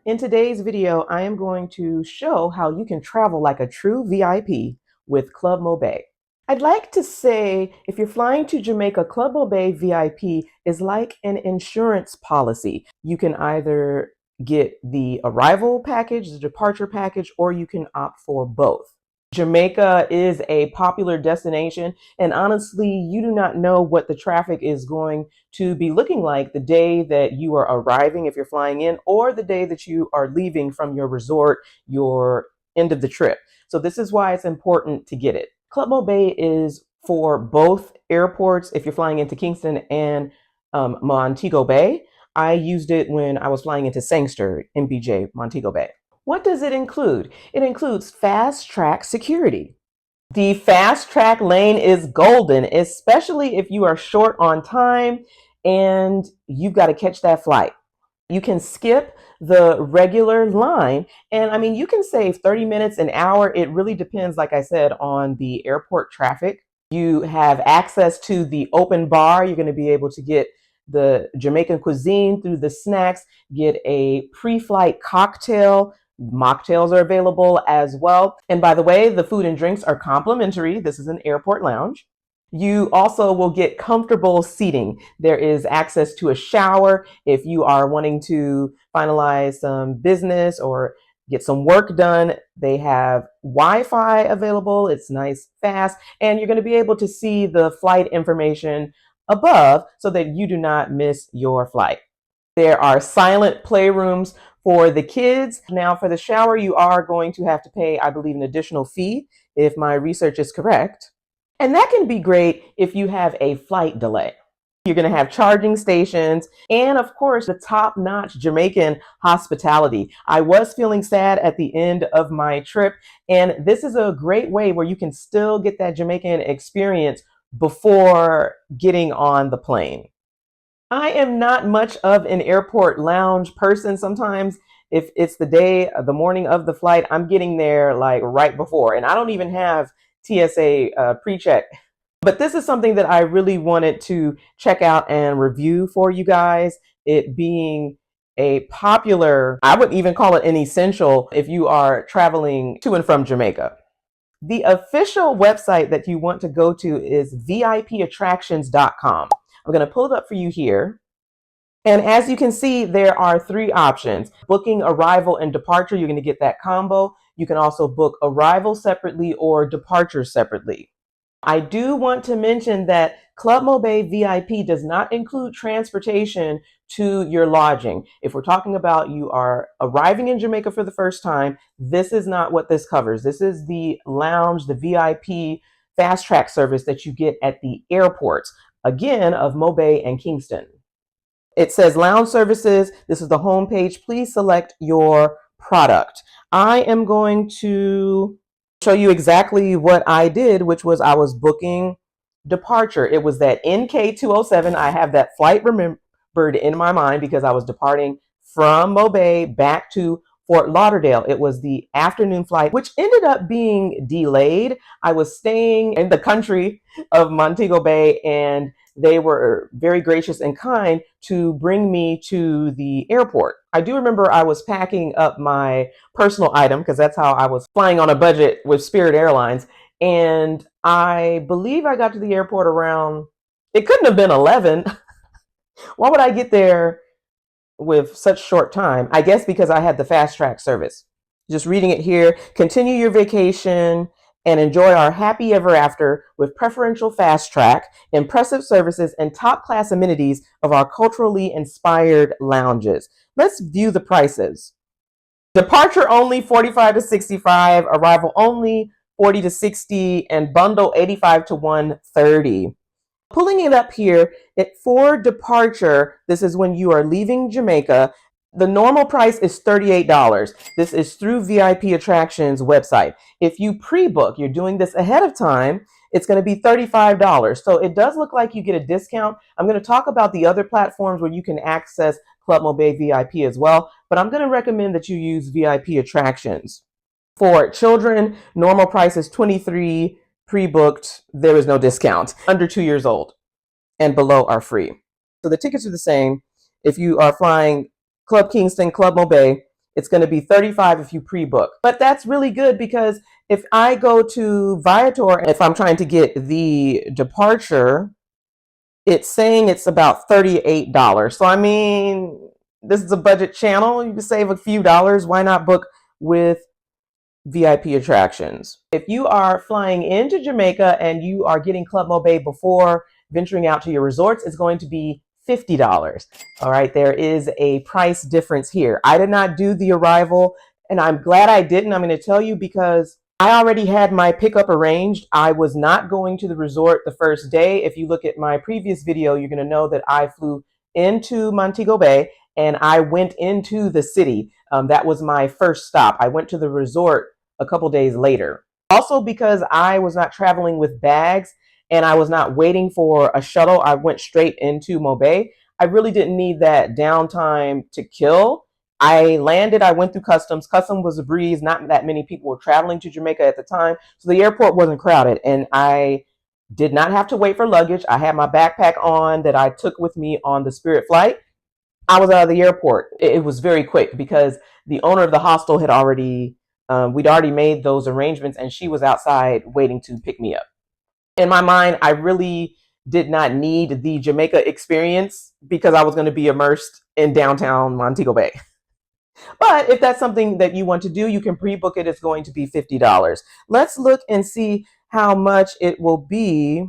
In today's video, I am going to show how you can travel like a true VIP with Club Montego Bay. I'd like to say, if you're flying to Jamaica, Club Montego Bay VIP is like an insurance policy. You can either get the arrival package, the departure package, or you can opt for both. Jamaica is a popular destination, and honestly, you do not know what the traffic is going to be looking like the day that you are arriving if you're flying in, or the day that you are leaving from your resort, your end of the trip. So this is why it's important to get it. Club Montego Bay is for both airports if you're flying into Kingston and Montego Bay. I used it when I was flying into Sangster, MBJ, Montego Bay. What does it include? It includes fast track security. The fast track lane is golden, especially if you are short on time and you've got to catch that flight. You can skip the regular line, and I mean, you can save 30 minutes, an hour. It really depends, like I said, on the airport traffic. You have access to the open bar. You're going to be able to get the Jamaican cuisine through the snacks, get a pre-flight cocktail. Mocktails are available as well. And by the way, the food and drinks are complimentary. This is an airport lounge. You also will get comfortable seating. There is access to a shower if you are wanting to finalize some business or get some work done. They have Wi-Fi available. It's nice, fast, and you're going to be able to see the flight information above so that you do not miss your flight. There are silent playrooms for the kids. Now, for the shower, you are going to have to pay, I believe, an additional fee if my research is correct. And that can be great if you have a flight delay. You're going to have charging stations and, of course, the top-notch Jamaican hospitality. I was feeling sad at the end of my trip, and this is a great way where you can still get that Jamaican experience before getting on the plane. I am not much of an airport lounge person. Sometimes if it's the morning of the flight, I'm getting there like right before, and I don't even have TSA pre-check. But this is something that I really wanted to check out and review for you guys. It being a popular, I would even call it an essential if you are traveling to and from Jamaica. The official website that you want to go to is vipattractions.com. I'm going to pull it up for you here. And as you can see, there are three options. Booking arrival and departure, you're going to get that combo. You can also book arrival separately or departure separately. I do want to mention that Club Mobe VIP does not include transportation to your lodging. If we're talking about you are arriving in Jamaica for the first time, this is not what this covers. This is the lounge, the VIP fast track service that you get at the airports, again, of Mobe and Kingston. It says lounge services. This is the home page. Please select your product. I am going to show you exactly what I did, which was I was booking departure. It was that NK207. I have that flight remembered in my mind because I was departing from Mobe back to Fort Lauderdale. It was the afternoon flight, which ended up being delayed. I was staying in the country of Montego Bay, and they were very gracious and kind to bring me to the airport. I do remember I was packing up my personal item because that's how I was flying on a budget with Spirit Airlines. And I believe I got to the airport around, it couldn't have been 11. Why would I get there with such short time? I guess because I had the fast track service. Just reading it here, continue your vacation and enjoy our happy ever after with preferential fast track, impressive services, and top class amenities of our culturally inspired lounges. Let's view the prices. Departure only 45 to 65, arrival only 40 to 60, and bundle 85 to 130. Pulling it up here, for departure, this is when you are leaving Jamaica. The normal price is $38. This is through VIP Attractions website. If you pre-book, you're doing this ahead of time, it's going to be $35. So it does look like you get a discount. I'm going to talk about the other platforms where you can access Club Mobe VIP as well, but I'm going to recommend that you use VIP Attractions. For children, normal price is $23. Pre-booked, there is no discount. Under 2 years old and below are free. So the tickets are the same. If you are flying Club Kingston, Club Mobe, it's going to be $35 if you pre-book. But that's really good because if I go to Viator, if I'm trying to get the departure, it's saying it's about $38. So I mean, this is a budget channel. You can save a few dollars. Why not book with VIP Attractions? If you are flying into Jamaica and you are getting Club Mobe before venturing out to your resorts, it's going to be $50. All right, there is a price difference here. I did not do the arrival, and I'm glad I didn't. I'm going to tell you because I already had my pickup arranged. I was not going to the resort the first day. If you look at my previous video, you're going to know that I flew into Montego Bay and I went into the city. That was my first stop. I went to the resort a couple days later. Also, because I was not traveling with bags and I was not waiting for a shuttle, I went straight into Mobe. I really didn't need that downtime to kill. I landed, I went through customs. Customs was a breeze. Not that many people were traveling to Jamaica at the time. So the airport wasn't crowded and I did not have to wait for luggage. I had my backpack on that I took with me on the Spirit flight. I was out of the airport. It was very quick because the owner of the hostel had already, we'd already made those arrangements and she was outside waiting to pick me up. In my mind, I really did not need the Jamaica experience because I was going to be immersed in downtown Montego Bay. But if that's something that you want to do, you can pre-book it. It's going to be $50. Let's look and see how much it will be.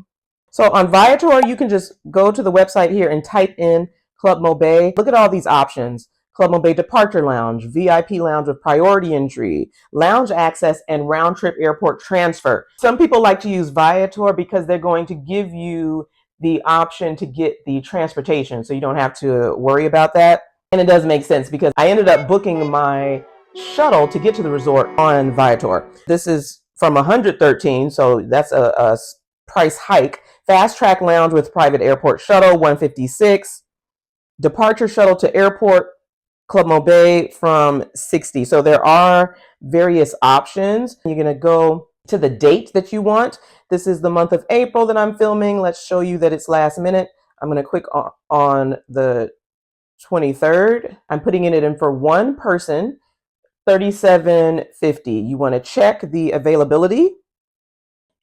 So on Viator, you can just go to the website here and type in Club Mobe. Look at all these options. Club Mobe Departure Lounge, VIP Lounge with priority entry, lounge access, and round trip airport transfer. Some people like to use Viator because they're going to give you the option to get the transportation, so you don't have to worry about that. And it does make sense because I ended up booking my shuttle to get to the resort on Viator. This is from 113, so that's a price hike. Fast Track Lounge with private airport shuttle, 156. Departure shuttle to airport, Club Mobe from 60. So there are various options. You're going to go to the date that you want. This is the month of April that I'm filming. Let's show you that it's last minute. I'm going to click on the 23rd. I'm putting it in for one person, $37.50. You want to check the availability.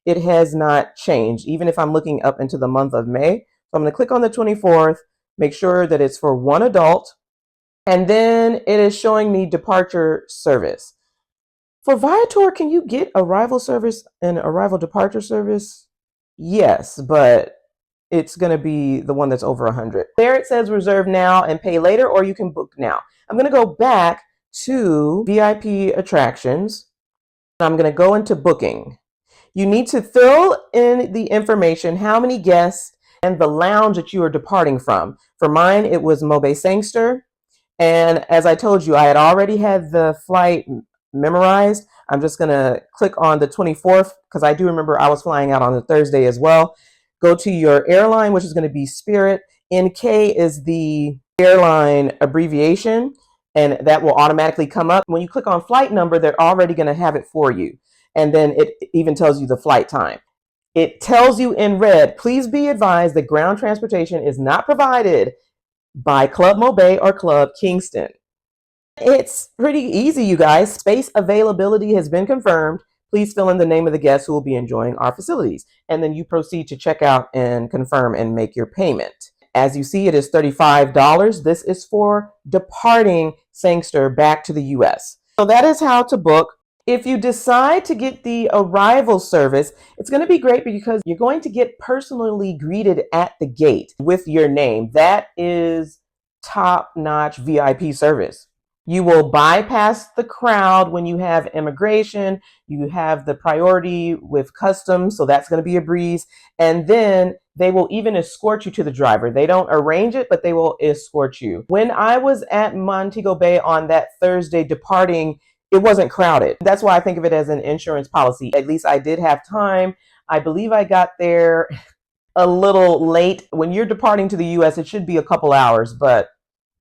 It has not changed, even if I'm looking up into the month of May. So I'm going to click on the 24th, make sure that it's for one adult, and then it is showing me departure service. For Viator, can you get arrival service and arrival departure service? Yes, but it's going to be the one that's over 100. There it says reserve now and pay later, or you can book now. I'm going to go back to VIP attractions. I'm going to go into booking. You need to fill in the information, how many guests, and the lounge that you are departing from. For mine, it was Mobe Sangster. And as I told you, I had already had the flight memorized. I'm just going to click on the 24th because I do remember I was flying out on the Thursday as well. Go to your airline, which is going to be Spirit. NK is the airline abbreviation, and that will automatically come up. When you click on flight number, they're already going to have it for you. And then it even tells you the flight time. It tells you in red, please be advised that ground transportation is not provided by Club Mobe or Club Kingston. It's pretty easy, you guys. Space availability has been confirmed. Please fill in the name of the guests who will be enjoying our facilities. And then you proceed to check out and confirm and make your payment. As you see, it is $35. This is for departing Sangster back to the US. So that is how to book. If you decide to get the arrival service, it's going to be great because you're going to get personally greeted at the gate with your name. That is top-notch VIP service. You will bypass the crowd when you have immigration. You have the priority with customs, so that's going to be a breeze. And then they will even escort you to the driver. They don't arrange it, but they will escort you. When I was at Montego Bay on that Thursday departing, it wasn't crowded. That's why I think of it as an insurance policy. At least I did have time. I believe I got there a little late. When you're departing to the US, it should be a couple hours, but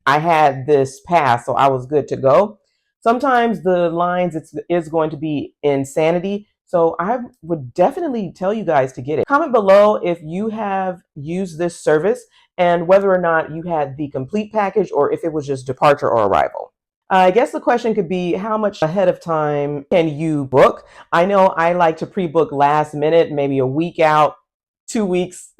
I had this pass, so I was good to go. Sometimes the lines is going to be insanity. So I would definitely tell you guys to get it. Comment below if you have used this service and whether or not you had the complete package or if it was just departure or arrival. I guess the question could be, how much ahead of time can you book? I know I like to pre-book last minute, maybe a week out, 2 weeks.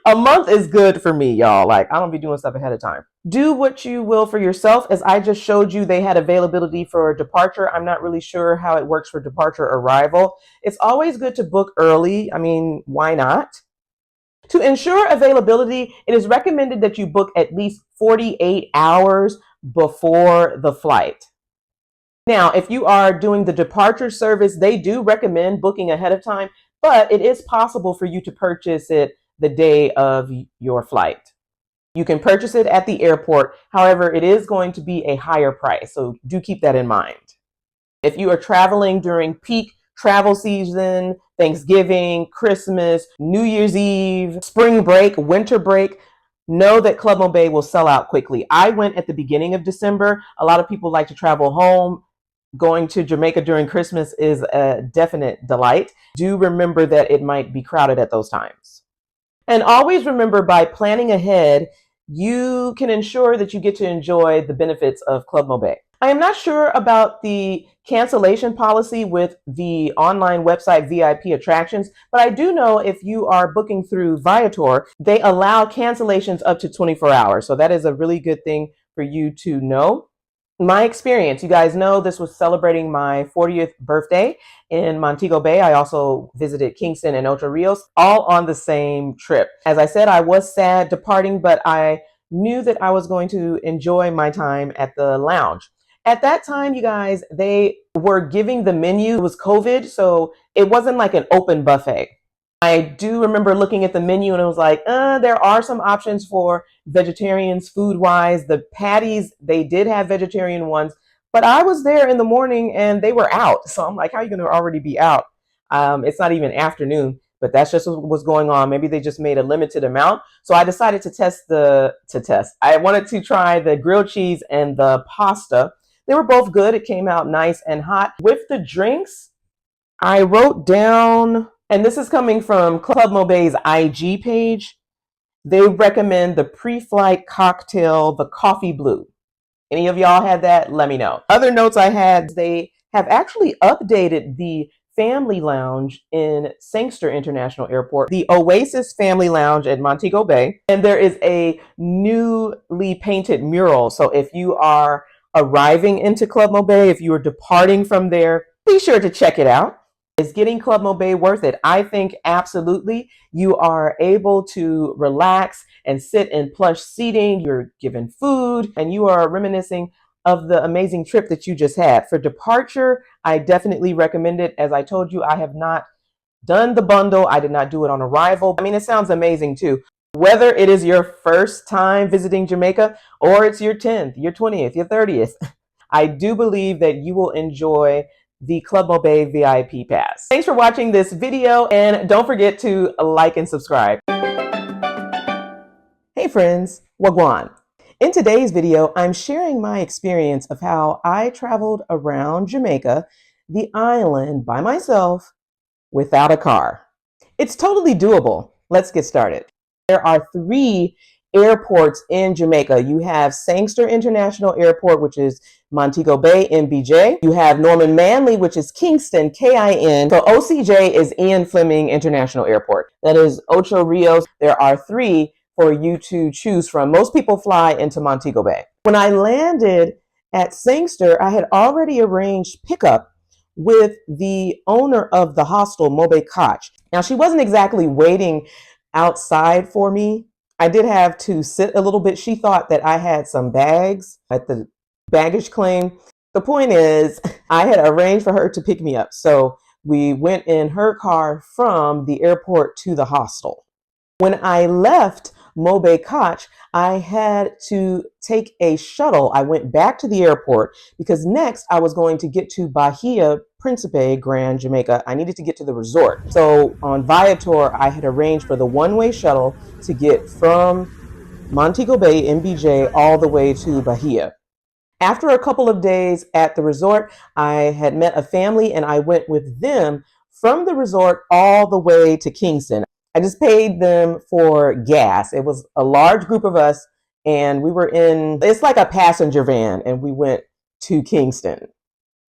A month is good for me, y'all. Like, I don't be doing stuff ahead of time. Do what you will for yourself. As I just showed you, they had availability for departure. I'm not really sure how it works for departure arrival. It's always good to book early. I mean, why not? To ensure availability, it is recommended that you book at least 48 hours before the flight. Now, if you are doing the departure service, they do recommend booking ahead of time, but it is possible for you to purchase it the day of your flight. You can purchase it at the airport. However, it is going to be a higher price, so do keep that in mind. If you are traveling during peak travel season, Thanksgiving, Christmas, New Year's Eve, spring break, winter break, know that Club Mobe will sell out quickly. I went at the beginning of December. A lot of people like to travel home. Going to Jamaica during Christmas is a definite delight. Do remember that it might be crowded at those times. And always remember, by planning ahead, you can ensure that you get to enjoy the benefits of Club Mobe. I am not sure about the cancellation policy with the online website VIP Attractions, but I do know if you are booking through Viator, they allow cancellations up to 24 hours. So that is a really good thing for you to know. My experience, you guys know this was celebrating my 40th birthday in Montego Bay. I also visited Kingston and Ocho Rios, all on the same trip. As I said, I was sad departing, but I knew that I was going to enjoy my time at the lounge. At that time, you guys, they were giving the menu. It was COVID, so it wasn't like an open buffet. I do remember looking at the menu and it was like, there are some options for vegetarians food wise. The patties, they did have vegetarian ones, but I was there in the morning and they were out. So I'm like, how are you going to already be out? It's not even afternoon, but that's just what was going on. Maybe they just made a limited amount. So I decided to test. I wanted to try the grilled cheese and the pasta. They were both good. It came out nice and hot. With the drinks, I wrote down, and this is coming from Club Mobay's IG page. They recommend the pre-flight cocktail, the coffee blue. Any of y'all had that? Let me know. Other notes I had, they have actually updated the family lounge in Sangster International Airport, the Oasis Family Lounge at Montego Bay, and there is a newly painted mural. So if you are arriving into Club Mobay, if you are departing from there, be sure to check it out. Is getting Club Mobay worth it? I think absolutely. You are able to relax and sit in plush seating. You're given food and you are reminiscing of the amazing trip that you just had. For departure, I definitely recommend it. As I told you, I have not done the bundle. I did not do it on arrival. I mean, it sounds amazing too. Whether it is your first time visiting Jamaica or it's your 10th, your 20th, your 30th, I do believe that you will enjoy the Club Mobay VIP Pass. Thanks for watching this video and don't forget to like and subscribe. Hey friends, Wagwan. In today's video, I'm sharing my experience of how I traveled around Jamaica, the island by myself without a car. It's totally doable. Let's get started. There are 3 airports in Jamaica. You have Sangster International Airport, which is Montego Bay, MBJ. You have Norman Manley, which is Kingston, KIN. So OCJ is Ian Fleming International Airport. That is Ocho Rios. There are 3 for you to choose from. Most people fly into Montego Bay. When I landed at Sangster, I had already arranged pickup with the owner of the hostel, Mobe Koch. Now, she wasn't exactly waiting outside for me. I did have to sit a little bit. She thought that I had some bags at the baggage claim. The point is, I had arranged for her to pick me up. So we went in her car from the airport to the hostel. When I left Mobe Koch, I had to take a shuttle. I went back to the airport because next I was going to get to Bahia, Principe, Grand Jamaica. I needed to get to the resort. So on Viator, I had arranged for the one-way shuttle to get from Montego Bay, MBJ, all the way to Bahia. After a couple of days at the resort, I had met a family and I went with them from the resort all the way to Kingston. I just paid them for gas. It was a large group of us and we were in, it's like a passenger van, and we went to Kingston.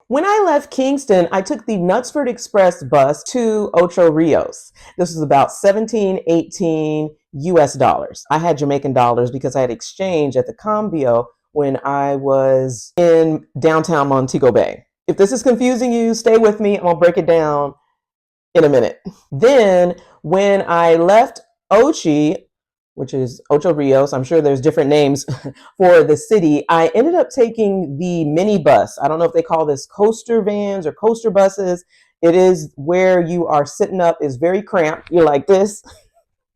When I left Kingston, I took the Knutsford Express bus to Ocho Rios. This was about 17, 18 US dollars. I had Jamaican dollars because I had exchanged at the Cambio when I was in downtown Montego Bay. If this is confusing you, stay with me. I'm gonna break it down in a minute. Then when I left Ochi, which is Ocho Rios, I'm sure there's different names for the city, I ended up taking the mini bus. I don't know if they call this coaster vans or coaster buses. It is where you are sitting up, is very cramped. You're like this.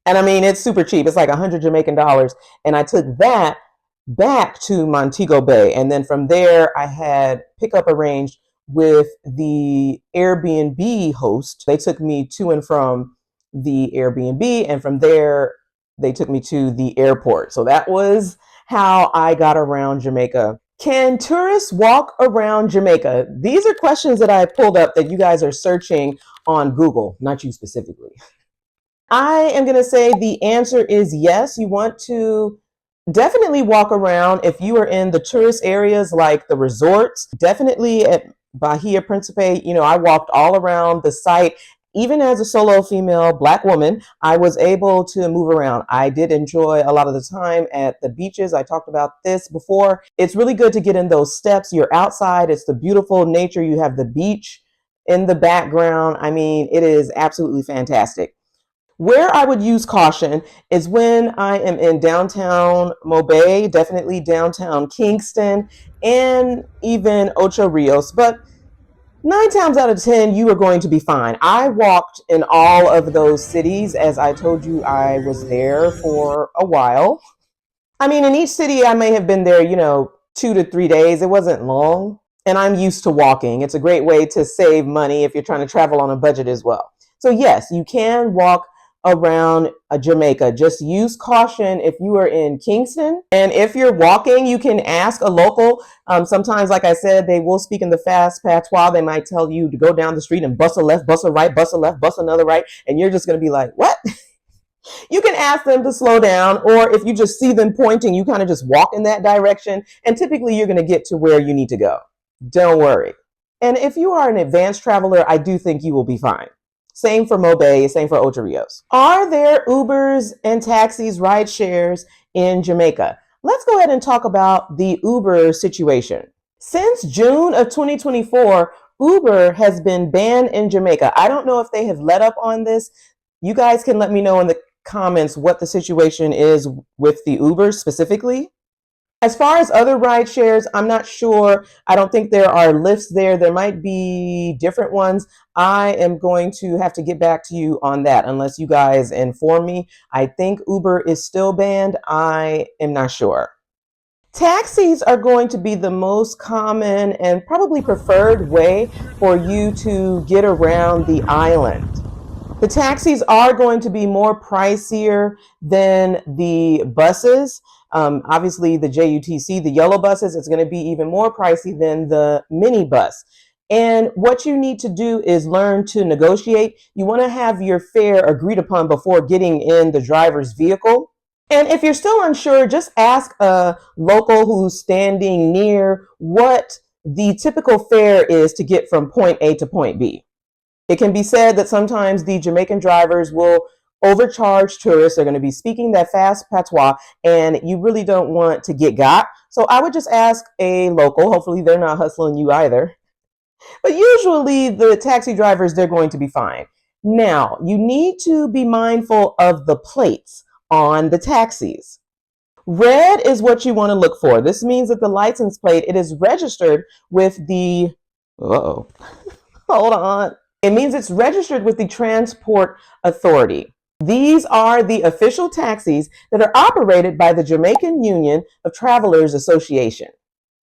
And I mean, it's super cheap. It's like 100 Jamaican dollars. And I took that back to Montego Bay. And then from there, I had pickup arranged with the Airbnb host. They took me to and from the Airbnb, and from there, they took me to the airport. So that was how I got around Jamaica. Can tourists walk around Jamaica? These are questions that I pulled up that you guys are searching on Google, not you specifically. I am going to say the answer is yes. You want to definitely walk around. If you are in the tourist areas like the resorts, definitely at Bahia, Principe, you know, I walked all around the site. Even as a solo female Black woman, I was able to move around. I did enjoy a lot of the time at the beaches. I talked about this before. It's really good to get in those steps. You're outside. It's the beautiful nature. You have the beach in the background. I mean, it is absolutely fantastic. Where I would use caution is when I am in downtown Mobe, definitely downtown Kingston, and even Ocho Rios. But 9 times out of 10, you are going to be fine. I walked in all of those cities. As I told you, I was there for a while. I mean, in each city, I may have been there, 2 to 3 days. It wasn't long. And I'm used to walking. It's a great way to save money if you're trying to travel on a budget as well. So, yes, you can walk around Jamaica. Just use caution if you are in Kingston. And if you're walking, you can ask a local. Sometimes, like I said, they will speak in the fast patois. They might tell you to go down the street and bust a left, bust a right, bust a left, bust another right. And you're just going to be like, what? You can ask them to slow down, or if you just see them pointing, you kind of just walk in that direction. And typically you're going to get to where you need to go. Don't worry. And if you are an advanced traveler, I do think you will be fine. Same for Mobe, same for Ocho Rios. Are there Ubers and taxis, ride shares in Jamaica? Let's go ahead and talk about the Uber situation. Since June of 2024, Uber has been banned in Jamaica. I don't know if they have let up on this. You guys can let me know in the comments what the situation is with the Uber specifically. As far as other ride shares, I'm not sure. I don't think there are Lyfts there. There might be different ones. I am going to have to get back to you on that unless you guys inform me. I think Uber is still banned. I am not sure. Taxis are going to be the most common and probably preferred way for you to get around the island. The taxis are going to be more pricier than the buses. Obviously, the JUTC, the yellow buses, it's going to be even more pricey than the minibus. And what you need to do is learn to negotiate. You want to have your fare agreed upon before getting in the driver's vehicle. And if you're still unsure, just ask a local who's standing near what the typical fare is to get from point A to point B. It can be said that sometimes the Jamaican drivers will overcharge tourists. They're going to be speaking that fast patois, and you really don't want to get got. So I would just ask a local. Hopefully they're not hustling you either. But usually the taxi drivers, they're going to be fine. Now, you need to be mindful of the plates on the taxis. Red is what you want to look for. This means that the license plate, it is registered with the, hold on. It means it's registered with the Transport Authority. These are the official taxis that are operated by the Jamaican Union of Travelers Association.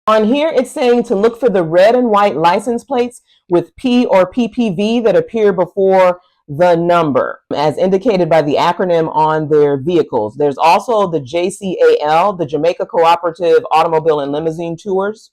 On here, it's saying to look for the red and white license plates with P or PPV that appear before the number, as indicated by the acronym on their vehicles. There's also the JCAL, the Jamaica Cooperative Automobile and Limousine Tours.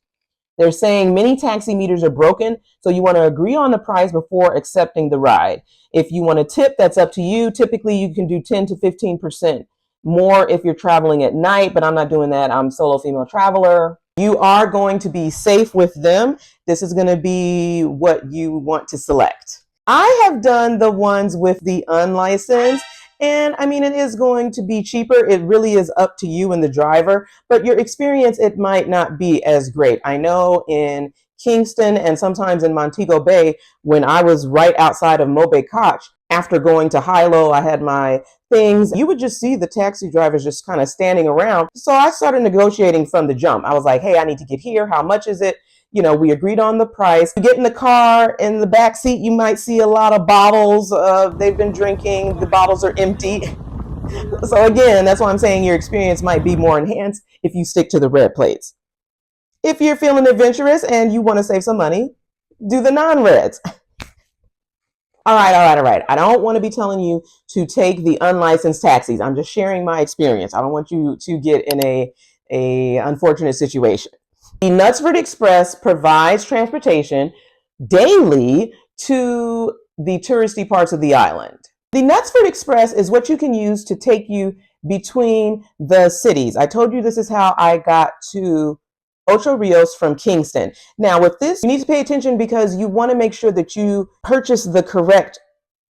They're saying many taxi meters are broken, so you want to agree on the price before accepting the ride. If you want to tip, that's up to you. Typically, you can do 10 to 15% more if you're traveling at night, but I'm not doing that. I'm a solo female traveler. You are going to be safe with them. This is going to be what you want to select. I have done the ones with the unlicensed. And I mean, it is going to be cheaper. It really is up to you and the driver, but your experience, it might not be as great. I know in Kingston and sometimes in Montego Bay, when I was right outside of Mobe Koch, after going to high-low, I had my things. You would just see the taxi drivers just kind of standing around. So I started negotiating from the jump. I was like, hey, I need to get here. How much is it? You know, we agreed on the price. You get in the car, in the back seat, you might see a lot of bottles. They've been drinking. The bottles are empty. So again, that's why I'm saying your experience might be more enhanced if you stick to the red plates. If you're feeling adventurous and you want to save some money, do the non-reds. All right. I don't want to be telling you to take the unlicensed taxis. I'm just sharing my experience. I don't want you to get in a unfortunate situation. The Knutsford Express provides transportation daily to the touristy parts of the island. The Knutsford Express is what you can use to take you between the cities. I told you this is how I got to Ocho Rios from Kingston. Now with this, you need to pay attention because you want to make sure that you purchase the correct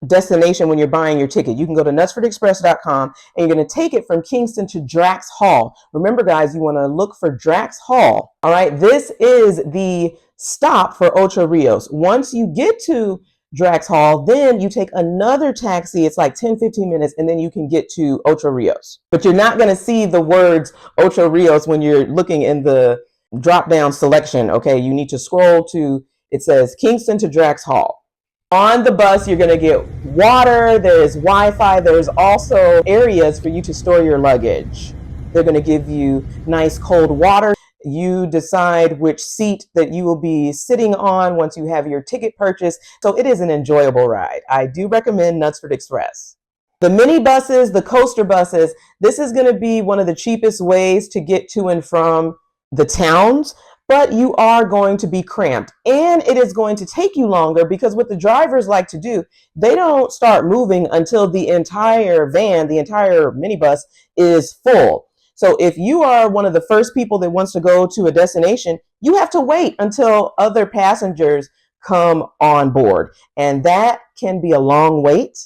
destination when you're buying your ticket. You can go to knutsfordexpress.com and you're going to take it from Kingston to Drax Hall. Remember, guys, you want to look for Drax Hall. All right, this is the stop for Ocho Rios. Once you get to Drax Hall, then you take another taxi. It's like 10-15 minutes, and then you can get to Ocho Rios. But you're not going to see the words Ocho Rios when you're looking in the drop-down selection. Okay, you need to scroll to, it says Kingston to Drax Hall. On the bus, you're going to get water, there's Wi-Fi, there's also areas for you to store your luggage. They're going to give you nice cold water. You decide which seat that you will be sitting on once you have your ticket purchased. So it is an enjoyable ride. I do recommend Knutsford Express. The mini buses, the coaster buses, this is going to be one of the cheapest ways to get to and from the towns, but you are going to be cramped, and it is going to take you longer because what the drivers like to do, they don't start moving until the entire van, the entire minibus is full. So if you are one of the first people that wants to go to a destination, you have to wait until other passengers come on board. And that can be a long wait.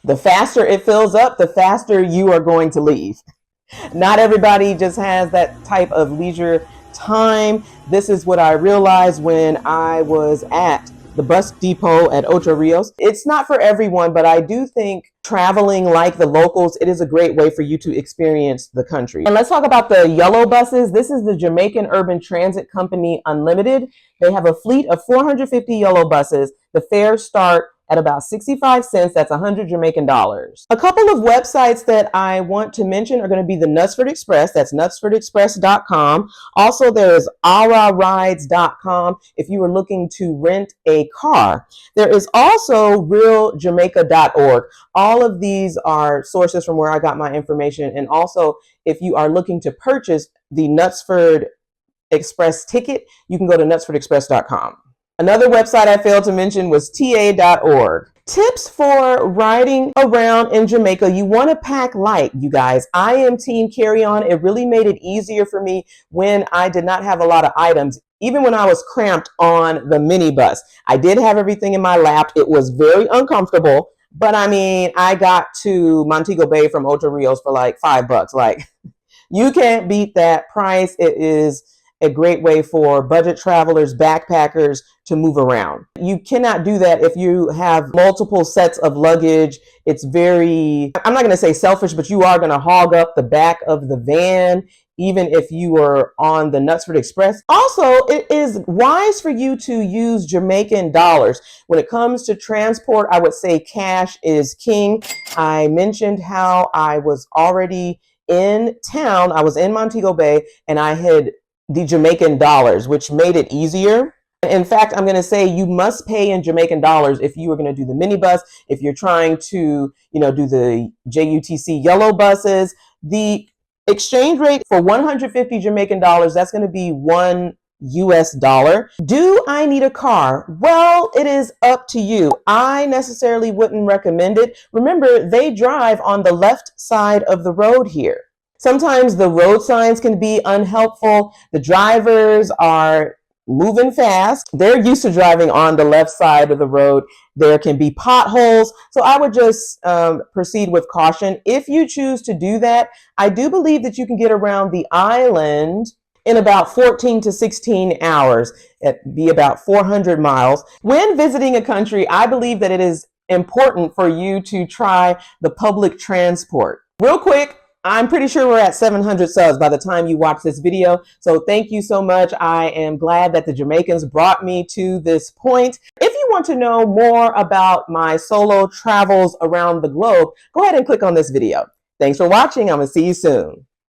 The faster it fills up, the faster you are going to leave. Not everybody just has that type of leisure time. This is what I realized when I was at the bus depot at Ocho Rios. It's not for everyone, but I do think traveling like the locals, it is a great way for you to experience the country. And let's talk about the yellow buses. This is the Jamaican Urban Transit Company Unlimited. They have a fleet of 450 yellow buses. The fares start at about 65 cents. That's 100 Jamaican dollars. A couple of websites that I want to mention are going to be the Knutsford Express. That's knutsfordexpress.com. Also, there's ararides.com if you are looking to rent a car. There is also realjamaica.org. All of these are sources from where I got my information. And also, if you are looking to purchase the Knutsford Express ticket, you can go to knutsfordexpress.com. Another website I failed to mention was ta.org. Tips for riding around in Jamaica. You want to pack light, you guys. I am team carry-on. It really made it easier for me when I did not have a lot of items. Even when I was cramped on the minibus, I did have everything in my lap. It was very uncomfortable, but I mean, I got to Montego Bay from Ocho Rios for like $5. Like, you can't beat that price. It is a great way for budget travelers, backpackers to move around. You cannot do that if you have multiple sets of luggage. It's very, I'm not going to say selfish, but you are going to hog up the back of the van, even if you are on the Knutsford Express. Also, it is wise for you to use Jamaican dollars. When it comes to transport, I would say cash is king. I mentioned how I was already in town. I was in Montego Bay and I had the Jamaican dollars, which made it easier. In fact, I'm going to say you must pay in Jamaican dollars if you are going to do the minibus, if you're trying to, do the JUTC yellow buses. The exchange rate for 150 Jamaican dollars, that's going to be $1 US. Do I need a car? Well, it is up to you. I necessarily wouldn't recommend it. Remember, they drive on the left side of the road here. Sometimes the road signs can be unhelpful. The drivers are moving fast. They're used to driving on the left side of the road. There can be potholes. So I would just proceed with caution. If you choose to do that, I do believe that you can get around the island in about 14 to 16 hours. It'd be about 400 miles. When visiting a country, I believe that it is important for you to try the public transport. Real quick, I'm pretty sure we're at 700 subs by the time you watch this video. So thank you so much. I am glad that the Jamaicans brought me to this point. If you want to know more about my solo travels around the globe, go ahead and click on this video. Thanks for watching. I'm going to see you soon.